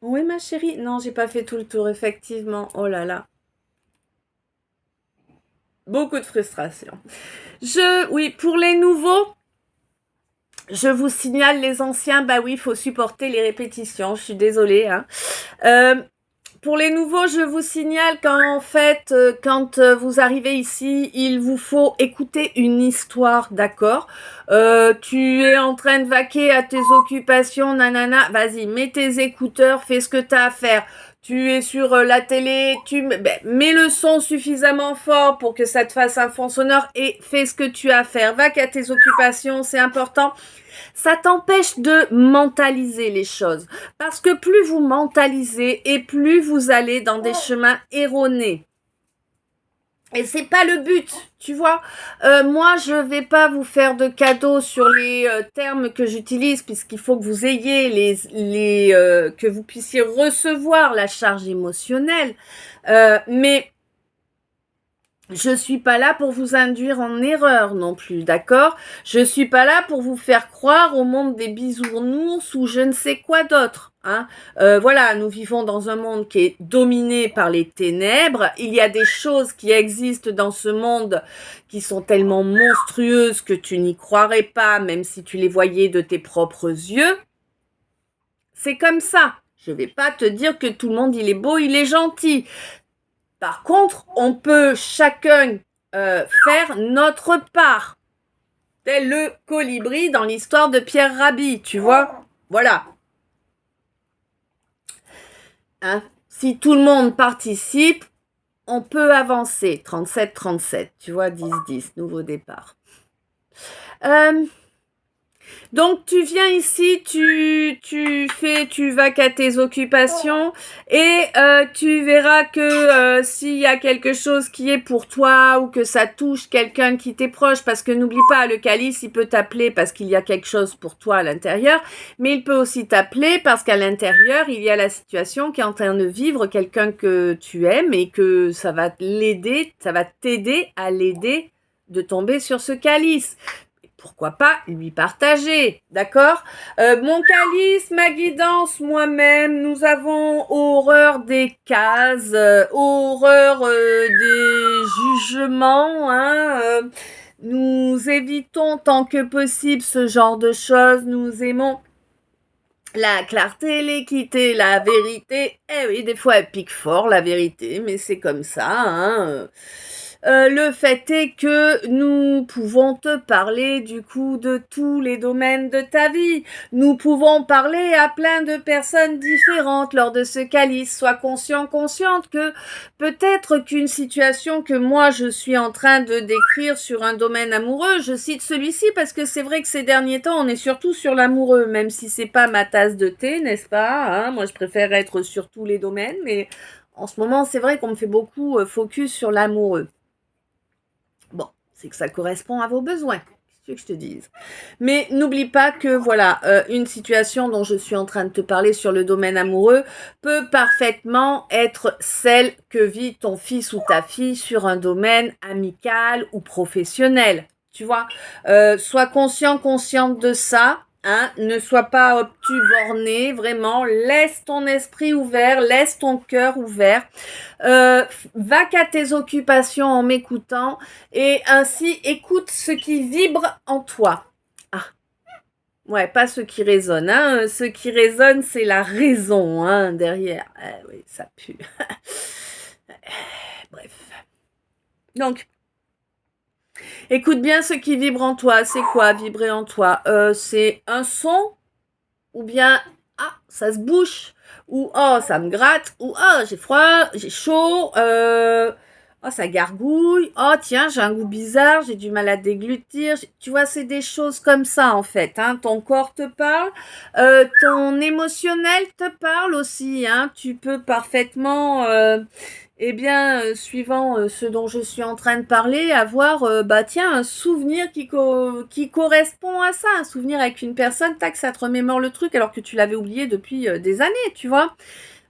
Oui, ma chérie? Non, j'ai pas fait tout le tour, effectivement. Oh là là. Beaucoup de frustration. Oui, pour les nouveaux, je vous signale les anciens, bah oui, il faut supporter les répétitions. Je suis désolée, hein. Pour les nouveaux, je vous signale qu'en fait, quand vous arrivez ici, il vous faut écouter une histoire, d'accord? Tu es en train de vaquer à tes occupations, nanana, vas-y, mets tes écouteurs, fais ce que tu as à faire. Tu es sur la télé, mets le son suffisamment fort pour que ça te fasse un fond sonore et fais ce que tu as à faire. Vaque à tes occupations, c'est important. Ça t'empêche de mentaliser les choses. Parce que plus vous mentalisez et plus vous allez dans des chemins erronés. Et c'est pas le but, tu vois. Moi, je vais pas vous faire de cadeaux sur les termes que j'utilise, puisqu'il faut que vous ayez que vous puissiez recevoir la charge émotionnelle. Mais je suis pas là pour vous induire en erreur non plus, d'accord? Je suis pas là pour vous faire croire au monde des bisounours ou je ne sais quoi d'autre, hein? Voilà, nous vivons dans un monde qui est dominé par les ténèbres. Il y a des choses qui existent dans ce monde qui sont tellement monstrueuses que tu n'y croirais pas, même si tu les voyais de tes propres yeux. C'est comme ça. Je vais pas te dire que tout le monde, il est beau, il est gentil. Par contre, on peut chacun faire notre part. Tel le colibri dans l'histoire de Pierre Rabhi, tu vois. Voilà. Hein? Si tout le monde participe, on peut avancer. 37-37, tu vois, 10-10, nouveau départ. Donc tu viens ici, tu vas qu'à tes occupations et tu verras que s'il y a quelque chose qui est pour toi ou que ça touche quelqu'un qui t'est proche, parce que n'oublie pas, le calice, il peut t'appeler parce qu'il y a quelque chose pour toi à l'intérieur, mais il peut aussi t'appeler parce qu'à l'intérieur, il y a la situation qui est en train de vivre quelqu'un que tu aimes et que ça va l'aider, ça va t'aider à l'aider de tomber sur ce calice. Pourquoi pas lui partager, d'accord? Mon calice, ma guidance, moi-même, nous avons horreur des cases, horreur des jugements, hein. Nous évitons tant que possible ce genre de choses. Nous aimons la clarté, l'équité, la vérité. Eh oui, des fois elle pique fort la vérité, mais c'est comme ça, hein. Le fait est que nous pouvons te parler du coup de tous les domaines de ta vie. Nous pouvons parler à plein de personnes différentes lors de ce calice. Sois consciente que peut-être qu'une situation que moi je suis en train de décrire sur un domaine amoureux, je cite celui-ci parce que c'est vrai que ces derniers temps on est surtout sur l'amoureux, même si c'est pas ma tasse de thé, n'est-ce pas, hein? Moi je préfère être sur tous les domaines, mais en ce moment c'est vrai qu'on me fait beaucoup focus sur l'amoureux. Bon, c'est que ça correspond à vos besoins. Qu'est-ce que tu veux que je te dise? Mais n'oublie pas que, voilà, une situation dont je suis en train de te parler sur le domaine amoureux peut parfaitement être celle que vit ton fils ou ta fille sur un domaine amical ou professionnel. Tu vois, sois consciente de ça. Hein, ne sois pas obtus, borné, vraiment, laisse ton esprit ouvert, laisse ton cœur ouvert, va qu'à tes occupations en m'écoutant et ainsi écoute ce qui vibre en toi. Ah, ouais, pas ce qui résonne, hein, ce qui résonne c'est la raison, hein, derrière. Oui, ça pue. Bref. Donc, écoute bien ce qui vibre en toi. C'est quoi vibrer en toi? C'est un son ou bien ah ça se bouche ou oh ça me gratte ou oh j'ai froid, j'ai chaud, oh ça gargouille, oh tiens j'ai un goût bizarre, j'ai du mal à déglutir, tu vois c'est des choses comme ça en fait, hein. Ton corps te parle, ton émotionnel te parle aussi, hein. Tu peux parfaitement eh bien, suivant ce dont je suis en train de parler, avoir, bah tiens, un souvenir qui correspond à ça, un souvenir avec une personne, tac, ça te remémore le truc alors que tu l'avais oublié depuis des années, tu vois.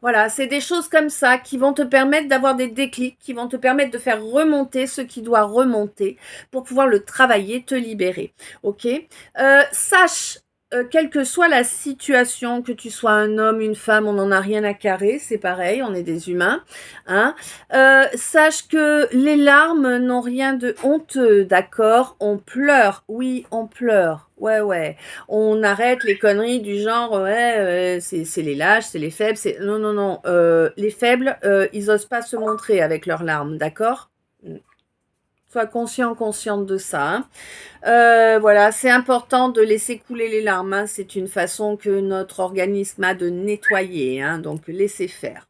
Voilà, c'est des choses comme ça qui vont te permettre d'avoir des déclics, qui vont te permettre de faire remonter ce qui doit remonter pour pouvoir le travailler, te libérer. Ok. Sache quelle que soit la situation, que tu sois un homme, une femme, on n'en a rien à carrer, c'est pareil, on est des humains. Hein. Sache que les larmes n'ont rien de honteux, d'accord? On pleure, oui, on pleure. Ouais, ouais. On arrête les conneries du genre, ouais, c'est les lâches, c'est les faibles. Non, non, non. Les faibles, ils osent pas se montrer avec leurs larmes, d'accord? Sois conscient, consciente de ça. Hein. Voilà, c'est important de laisser couler les larmes. Hein. C'est une façon que notre organisme a de nettoyer. Hein. Donc, laissez faire.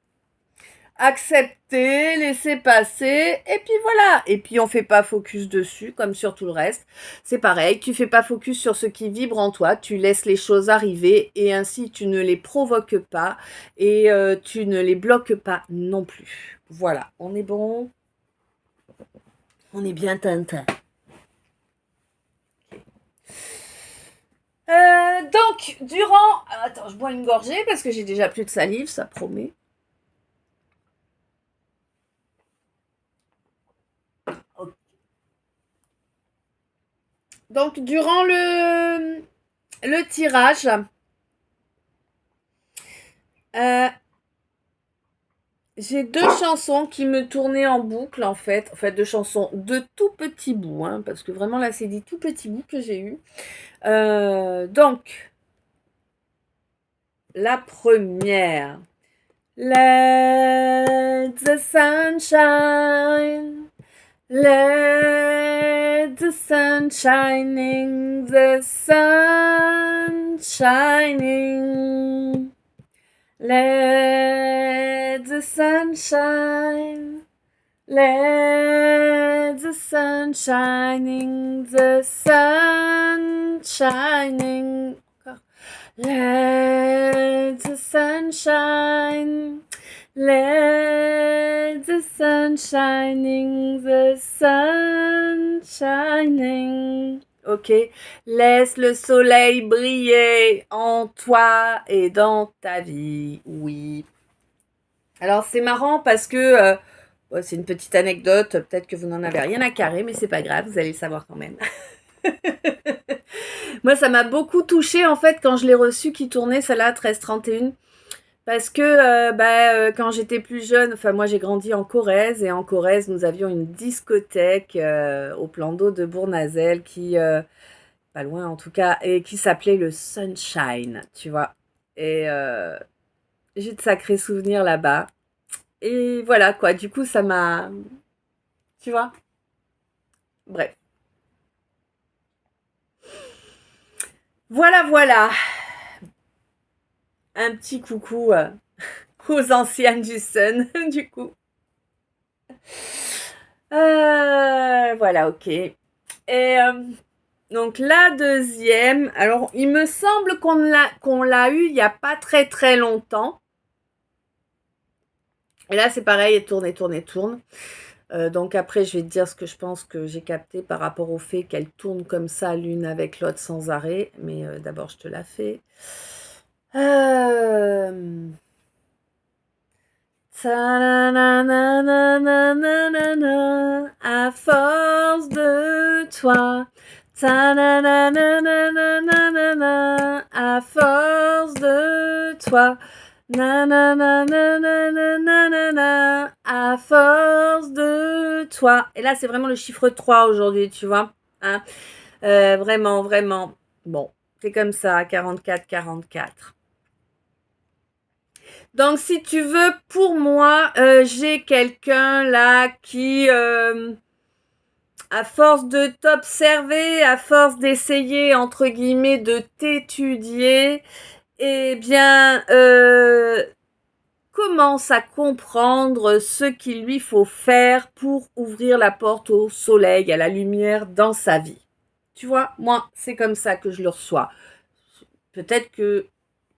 Accepter, laisser passer, et puis voilà. Et puis on fait pas focus dessus, comme sur tout le reste. C'est pareil, tu fais pas focus sur ce qui vibre en toi, tu laisses les choses arriver, et ainsi tu ne les provoques pas, et tu ne les bloques pas non plus. Voilà, on est bon. On est bien Tintin. Donc, durant... Attends, je bois une gorgée parce que j'ai déjà plus de salive, ça promet. Okay. Donc, durant le tirage, j'ai deux chansons qui me tournaient en boucle, en fait. Enfin, deux chansons de tout petits bouts, hein, parce que vraiment, là, c'est des tout petits bouts que j'ai eu. Donc, la première. Let the sun shine. Let the sun shining. The sun shining. Let the sun shine. Let the sun shining, the sun shining. Let the sun shine. Let the sun shining, the sun shining. Ok, laisse le soleil briller en toi et dans ta vie. Oui. Alors c'est marrant parce que c'est une petite anecdote, peut-être que vous n'en avez rien à carrer, mais c'est pas grave, vous allez le savoir quand même. Moi, ça m'a beaucoup touchée en fait quand je l'ai reçu qui tournait celle-là 1331. Parce que quand j'étais plus jeune, enfin moi j'ai grandi en Corrèze et en Corrèze nous avions une discothèque au plan d'eau de Bournazel qui, pas loin en tout cas, et qui s'appelait le Sunshine, tu vois. Et j'ai de sacrés souvenirs là-bas. Et voilà quoi, du coup ça m'a... Tu vois. Bref. Voilà, voilà. Un petit coucou aux anciennes du Sun, du coup. Voilà, ok. Et donc la deuxième, alors il me semble qu'on l'a eu il n'y a pas très très longtemps. Et là c'est pareil, elle tourne et tourne et tourne. Donc après je vais te dire ce que je pense que j'ai capté par rapport au fait qu'elle tourne comme ça l'une avec l'autre sans arrêt. Mais d'abord je te la fais. À force de toi. toi. Na na na na na na na na na, à force de toi. Et là, c'est vraiment le chiffre 3 aujourd'hui, tu vois. Hein, vraiment, vraiment. Bon, c'est comme ça, 44, 44. Donc, si tu veux, pour moi, j'ai quelqu'un là qui, à force de t'observer, à force d'essayer, entre guillemets, de t'étudier, eh bien, commence à comprendre ce qu'il lui faut faire pour ouvrir la porte au soleil, à la lumière dans sa vie. Tu vois, moi, c'est comme ça que je le reçois. Peut-être que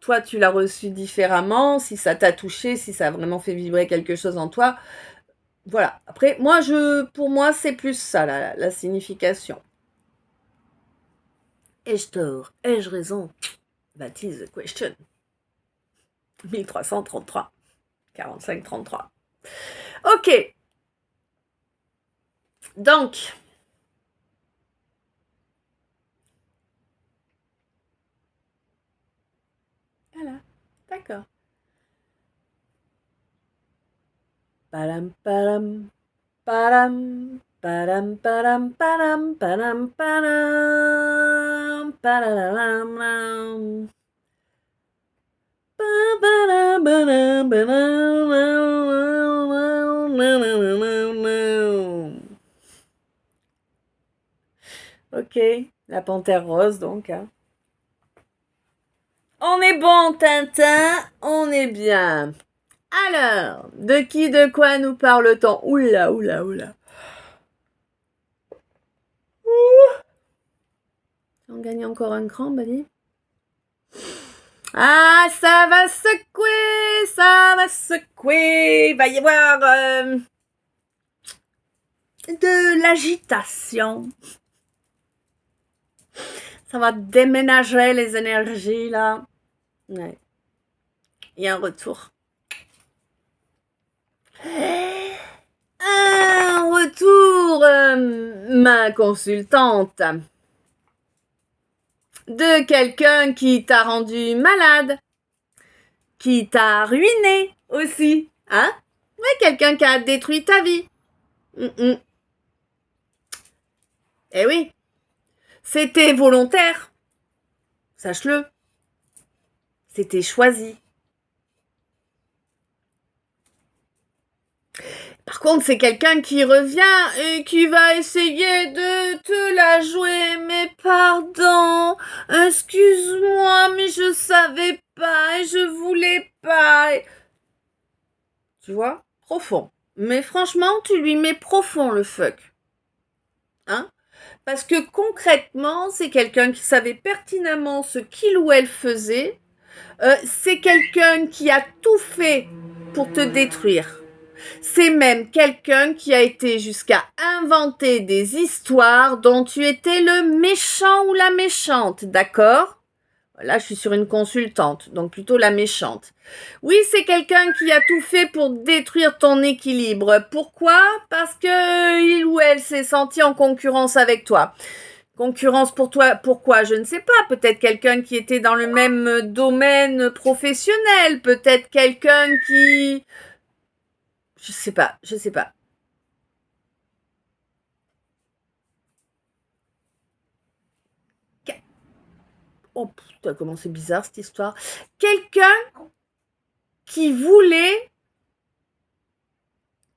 toi, tu l'as reçu différemment, si ça t'a touché, si ça a vraiment fait vibrer quelque chose en toi. Voilà. Après, pour moi, c'est plus ça, la signification. Ai-je tort? Ai-je raison? That is the question. 1333. 45-33. Ok. Donc. Voilà. D'accord. Padam, padam, padam, padam, padam, padam, padam, padam, padam, ok, la panthère rose donc. Hein. On est bon, Tintin, on est bien. Alors, de qui, de quoi nous parle-t-on? Oula, oula, oula. On gagne encore un cran, Bali. Ah, ça va secouer, ça va secouer. Il va y avoir de l'agitation. Ça va déménager les énergies, là. Ouais. Il y a un retour. Un retour, ma consultante. De quelqu'un qui t'a rendu malade. Qui t'a ruiné aussi. Hein? Oui, quelqu'un qui a détruit ta vie. Eh oui. C'était volontaire. Sache-le. C'était choisi. Par contre, c'est quelqu'un qui revient et qui va essayer de te la jouer. Mais pardon, excuse-moi, mais je savais pas et je voulais pas. Tu vois? Profond. Mais franchement, tu lui mets profond le fuck. Hein? Parce que concrètement, c'est quelqu'un qui savait pertinemment ce qu'il ou elle faisait. C'est quelqu'un qui a tout fait pour te détruire. C'est même quelqu'un qui a été jusqu'à inventer des histoires dont tu étais le méchant ou la méchante, d'accord? Là, je suis sur une consultante, donc plutôt la méchante. Oui, c'est quelqu'un qui a tout fait pour détruire ton équilibre. Pourquoi? Parce que il ou elle s'est senti en concurrence avec toi. Concurrence pour toi, pourquoi? Je ne sais pas. Peut-être quelqu'un qui était dans le même domaine professionnel. Peut-être quelqu'un qui... Je sais pas. Oh putain, comment c'est bizarre cette histoire. Quelqu'un qui voulait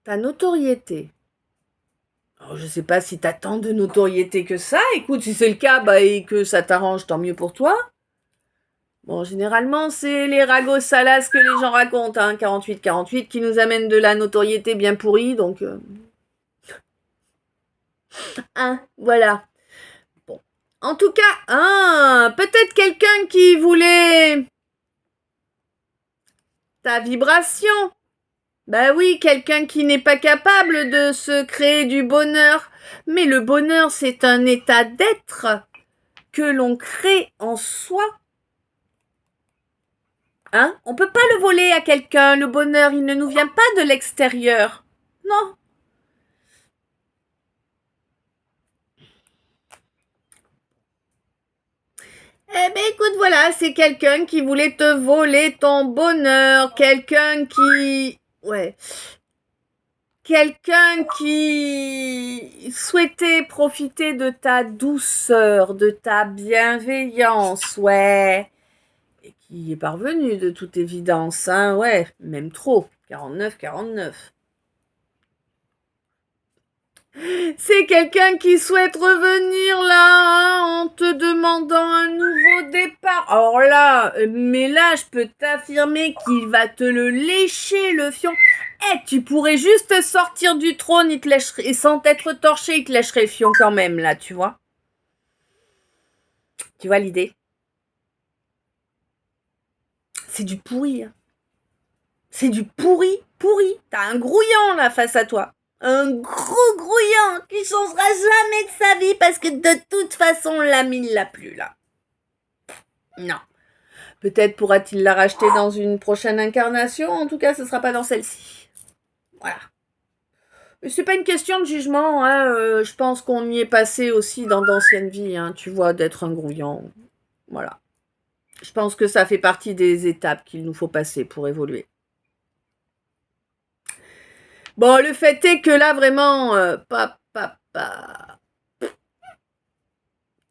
ta notoriété. Alors, je sais pas si t'as tant de notoriété que ça. Écoute, si c'est le cas, et que ça t'arrange, tant mieux pour toi. Bon, généralement, c'est les ragots salaces que les gens racontent, hein, 48-48, qui nous amènent de la notoriété bien pourrie, donc... Hein, voilà. Bon. En tout cas, peut-être quelqu'un qui voulait ta vibration. Bah oui, quelqu'un qui n'est pas capable de se créer du bonheur. Mais le bonheur, c'est un état d'être que l'on crée en soi. Hein? On peut pas le voler à quelqu'un, le bonheur, il ne nous vient pas de l'extérieur. Non. Eh ben écoute, voilà, c'est quelqu'un qui voulait te voler ton bonheur, quelqu'un qui... Ouais. Quelqu'un qui souhaitait profiter de ta douceur, de ta bienveillance, ouais. Et qui est parvenu de toute évidence, hein, ouais, même trop. 49, 49. C'est quelqu'un qui souhaite revenir là, hein, en te demandant un nouveau départ. Alors là, mais là, je peux t'affirmer qu'il va te le lécher, le fion. Eh, tu pourrais juste sortir du trône, il te lècherait, et sans être torché, il te lècherait le fion quand même, là, tu vois. Tu vois l'idée? C'est du pourri, hein. C'est du pourri, pourri. T'as un grouillant, là, face à toi. Un gros grouillant qui changera jamais de sa vie parce que de toute façon, l'ami ne l'a plus, là. Non. Peut-être pourra-t-il la racheter dans une prochaine incarnation. En tout cas, ce ne sera pas dans celle-ci. Voilà. C'est pas une question de jugement, hein. Je pense qu'on y est passé aussi dans d'anciennes vies, hein, tu vois, d'être un grouillant. Voilà. Je pense que ça fait partie des étapes qu'il nous faut passer pour évoluer. Bon, le fait est que là, vraiment,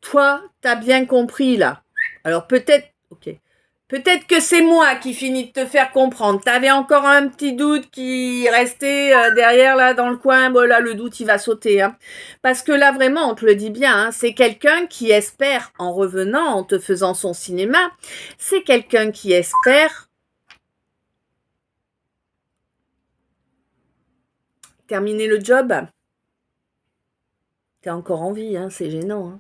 toi, t'as bien compris, là. Alors peut-être, ok. Peut-être que c'est moi qui finis de te faire comprendre. T'avais encore un petit doute qui restait derrière là dans le coin. Bon là, le doute il va sauter. Hein. Parce que là vraiment, on te le dit bien, hein, c'est quelqu'un qui espère, en revenant, en te faisant son cinéma, c'est quelqu'un qui espère terminer le job. T'es encore en vie, hein, c'est gênant. Hein.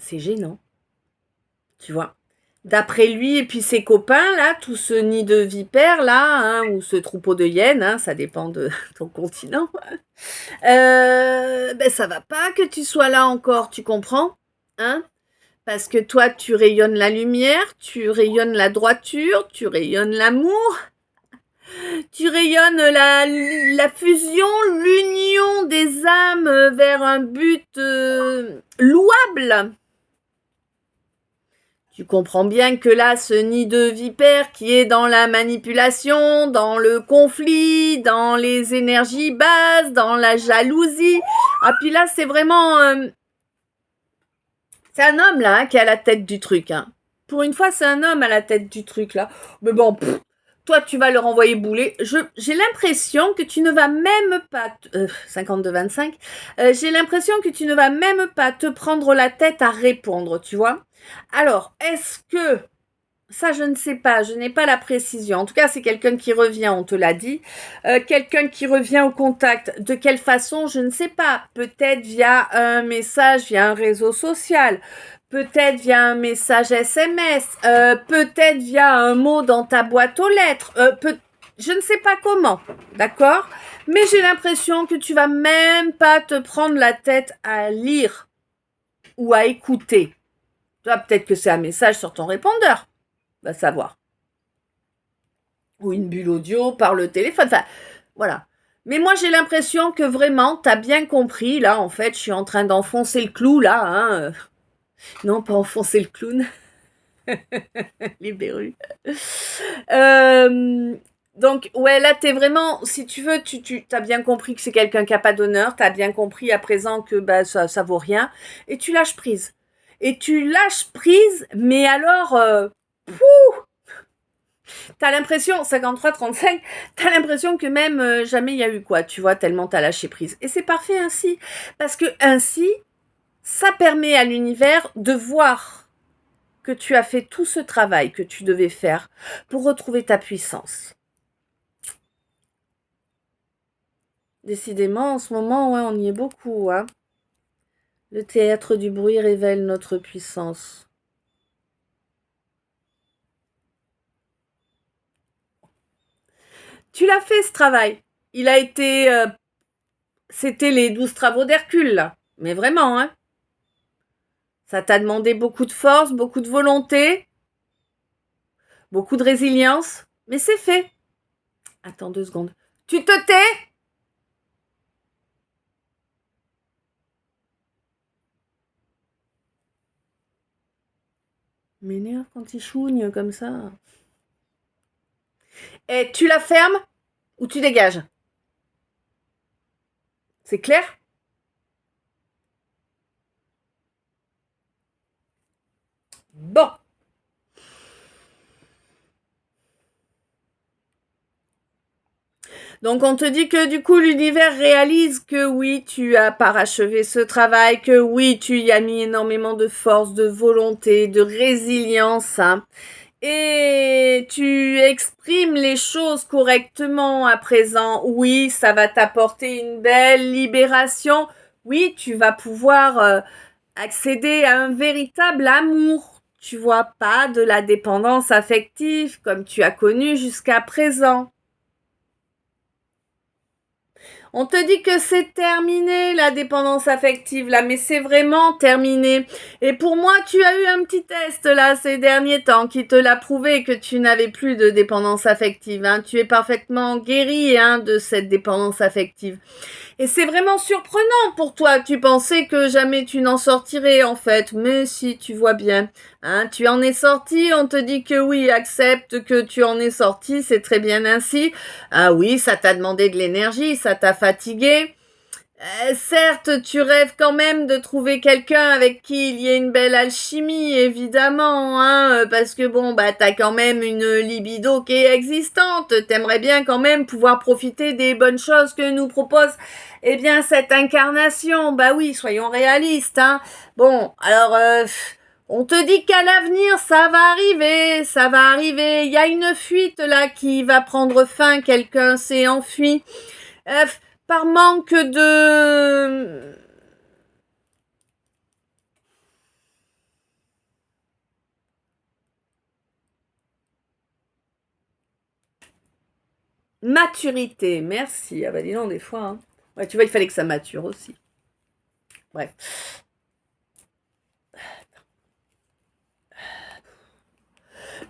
C'est gênant. Tu vois. D'après lui et puis ses copains, là, tout ce nid de vipères, là, hein, ou ce troupeau de hyènes, hein, ça dépend de ton continent, ben ça va pas que tu sois là encore, tu comprends, hein? Parce que toi, tu rayonnes la lumière, tu rayonnes la droiture, tu rayonnes l'amour, tu rayonnes la fusion, l'union des âmes vers un but louable. Tu comprends bien que là, ce nid de vipère qui est dans la manipulation, dans le conflit, dans les énergies basses, dans la jalousie. Ah, puis là, c'est vraiment... c'est un homme, là, hein, qui est à la tête du truc. Hein. Pour une fois, c'est un homme à la tête du truc, là. Mais bon, toi, tu vas le renvoyer bouler. J'ai l'impression que tu ne vas même pas... 52-25. J'ai l'impression que tu ne vas même pas te prendre la tête à répondre, tu vois. Alors, est-ce que... Ça, je ne sais pas, je n'ai pas la précision. En tout cas, c'est quelqu'un qui revient, on te l'a dit. Quelqu'un qui revient au contact. De quelle façon, je ne sais pas. Peut-être via un message, via un réseau social. Peut-être via un message SMS. Peut-être via un mot dans ta boîte aux lettres. Je ne sais pas comment, d'accord? Mais j'ai l'impression que tu vas même pas te prendre la tête à lire ou à écouter. Toi, peut-être que c'est un message sur ton répondeur. Va savoir. Ou une bulle audio par le téléphone. Enfin, voilà. Mais moi, j'ai l'impression que vraiment, t'as bien compris. Là, en fait, je suis en train d'enfoncer le clou, là. Hein. Non, pas enfoncer le clown. Les berrues. Donc, ouais, là, t'es vraiment... Si tu veux, tu as bien compris que c'est quelqu'un qui n'a pas d'honneur. T'as bien compris à présent que bah, ça vaut rien. Et tu lâches prise. Et tu lâches prise, mais alors... T'as l'impression, 53-35, t'as l'impression que même jamais il y a eu quoi, tu vois, tellement t'as lâché prise. Et c'est parfait ainsi, parce que ainsi, ça permet à l'univers de voir que tu as fait tout ce travail que tu devais faire pour retrouver ta puissance. Décidément, en ce moment, ouais, on y est beaucoup, hein. Le théâtre du bruit révèle notre puissance. Tu l'as fait, ce travail. Il a été... c'était les 12 travaux d'Hercule, là. Mais vraiment, hein. Ça t'a demandé beaucoup de force, beaucoup de volonté, beaucoup de résilience, mais c'est fait. Attends 2 secondes. Tu te tais? M'énerve quand il chouigne comme ça. Et tu la fermes ou tu dégages? C'est clair? Bon. Donc on te dit que du coup l'univers réalise que oui, tu as parachevé ce travail, que oui, tu y as mis énormément de force, de volonté, de résilience, hein. Et tu exprimes les choses correctement à présent. Oui, ça va t'apporter une belle libération. Oui, tu vas pouvoir accéder à un véritable amour. Tu vois, pas de la dépendance affective comme tu as connu jusqu'à présent. On te dit que c'est terminé la dépendance affective là, mais c'est vraiment terminé. Et pour moi, tu as eu un petit test là ces derniers temps qui te l'a prouvé que tu n'avais plus de dépendance affective, hein. Tu es parfaitement guéri, hein, de cette dépendance affective. Et c'est vraiment surprenant pour toi. Tu pensais que jamais tu n'en sortirais en fait. Mais si, tu vois bien. Hein, tu en es sorti, on te dit que oui, accepte que tu en es sorti, c'est très bien ainsi. Ah oui, ça t'a demandé de l'énergie, ça t'a fatigué. Certes, tu rêves quand même de trouver quelqu'un avec qui il y ait une belle alchimie, évidemment, hein, parce que bon, bah, t'as quand même une libido qui est existante. T'aimerais bien quand même pouvoir profiter des bonnes choses que nous propose, eh bien, cette incarnation. Bah oui, soyons réalistes, hein. Bon, alors, on te dit qu'à l'avenir, ça va arriver, ça va arriver. Il y a une fuite là qui va prendre fin, quelqu'un s'est enfui. Par manque de maturité. Merci. Ah bah dis donc, des fois. Hein. Ouais, tu vois, il fallait que ça mature aussi. Bref.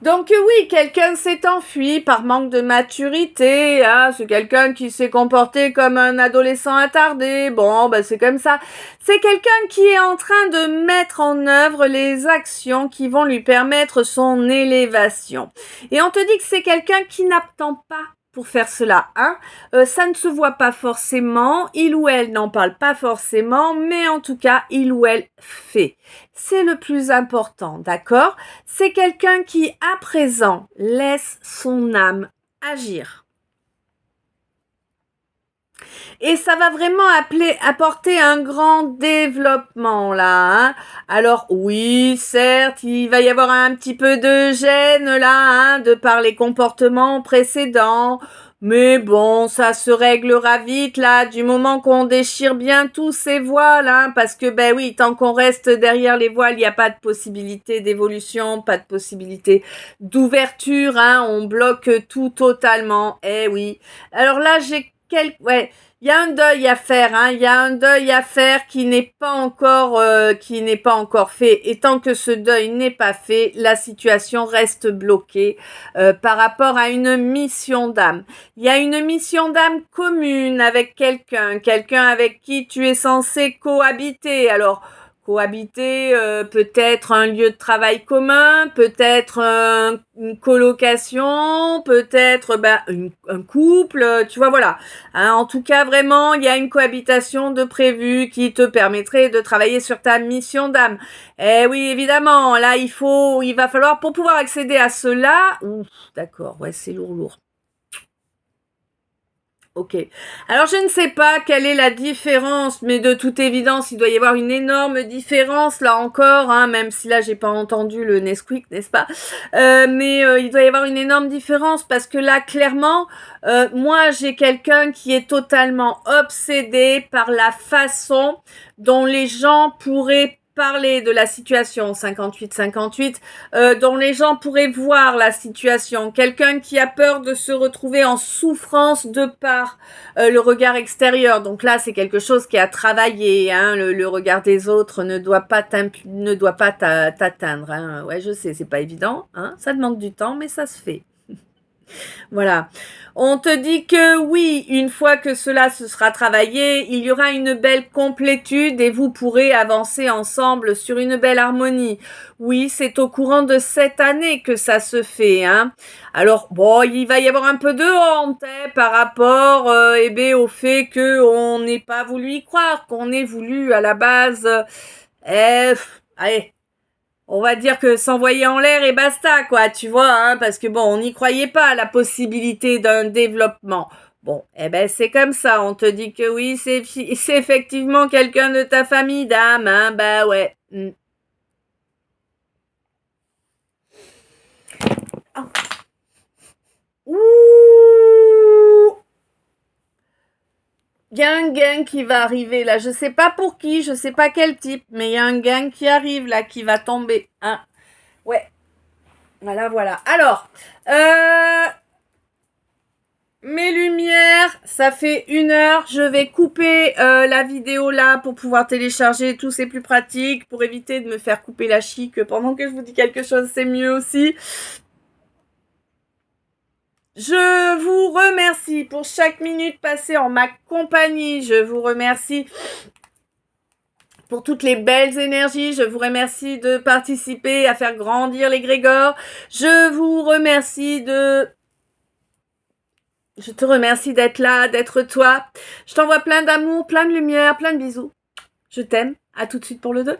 Donc oui, quelqu'un s'est enfui par manque de maturité, hein, c'est quelqu'un qui s'est comporté comme un adolescent attardé, bon, bah c'est comme ça. C'est quelqu'un qui est en train de mettre en œuvre les actions qui vont lui permettre son élévation. Et on te dit que c'est quelqu'un qui n'attend pas pour faire cela, hein. Ça ne se voit pas forcément, il ou elle n'en parle pas forcément, mais en tout cas, il ou elle fait. C'est le plus important, d'accord? C'est quelqu'un qui, à présent, laisse son âme agir. Et ça va vraiment apporter un grand développement là. Hein. Alors oui, certes, il va y avoir un petit peu de gêne là, hein, de par les comportements précédents. Mais bon, ça se réglera vite là, du moment qu'on déchire bien tous ces voiles, hein, parce que ben oui, tant qu'on reste derrière les voiles, il n'y a pas de possibilité d'évolution, pas de possibilité d'ouverture, hein, on bloque tout totalement. Eh oui. Alors là, ouais, il y a un deuil à faire, hein. Il y a un deuil à faire qui n'est pas encore fait. Et tant que ce deuil n'est pas fait, la situation reste bloquée par rapport à une mission d'âme. Il y a une mission d'âme commune avec quelqu'un avec qui tu es censé cohabiter. Alors cohabiter, peut-être un lieu de travail commun, peut-être une colocation, peut-être un couple, tu vois, voilà. Hein, en tout cas, vraiment, il y a une cohabitation de prévu qui te permettrait de travailler sur ta mission d'âme. Eh oui, évidemment, là, il va falloir, pour pouvoir accéder à cela, ouf, d'accord, ouais, c'est lourd. Ok. Alors je ne sais pas quelle est la différence, mais de toute évidence, il doit y avoir une énorme différence là encore, hein, même si là j'ai pas entendu le Nesquik, n'est-ce pas? Mais il doit y avoir une énorme différence parce que là clairement, moi j'ai quelqu'un qui est totalement obsédé par la façon dont les gens pourraient parler de la situation 58-58, dont les gens pourraient voir la situation. Quelqu'un qui a peur de se retrouver en souffrance de par le regard extérieur. Donc là, c'est quelque chose qui a travaillé. Hein. Le regard des autres ne doit pas t'atteindre. Hein. Ouais, je sais, c'est pas évident. Hein. Ça demande du temps, mais ça se fait. Voilà. On te dit que oui, une fois que cela se sera travaillé, il y aura une belle complétude et vous pourrez avancer ensemble sur une belle harmonie. Oui, c'est au courant de cette année que ça se fait, hein. Alors, bon, il va y avoir un peu de honte par rapport au fait qu'on n'ait pas voulu y croire, qu'on ait voulu à la base... allez, on va dire que s'envoyer en l'air et basta, quoi, tu vois, hein, parce que bon, on n'y croyait pas à la possibilité d'un développement. Bon, c'est comme ça, on te dit que oui, c'est effectivement quelqu'un de ta famille d'âme, hein, bah ouais. Oh. Ouh, il y a un gain qui va arriver là, je sais pas pour qui, je sais pas quel type, mais il y a un gain qui arrive là, qui va tomber, hein. Ouais, voilà. Alors, mes lumières, ça fait 1 heure. Je vais couper la vidéo là pour pouvoir télécharger tout, c'est plus pratique. Pour éviter de me faire couper la chic pendant que je vous dis quelque chose, c'est mieux aussi. Je vous remercie pour chaque minute passée en ma compagnie. Je vous remercie pour toutes les belles énergies. Je vous remercie de participer à faire grandir l'égrégore. Je vous remercie Je te remercie d'être là, d'être toi. Je t'envoie plein d'amour, plein de lumière, plein de bisous. Je t'aime. À tout de suite pour le 2.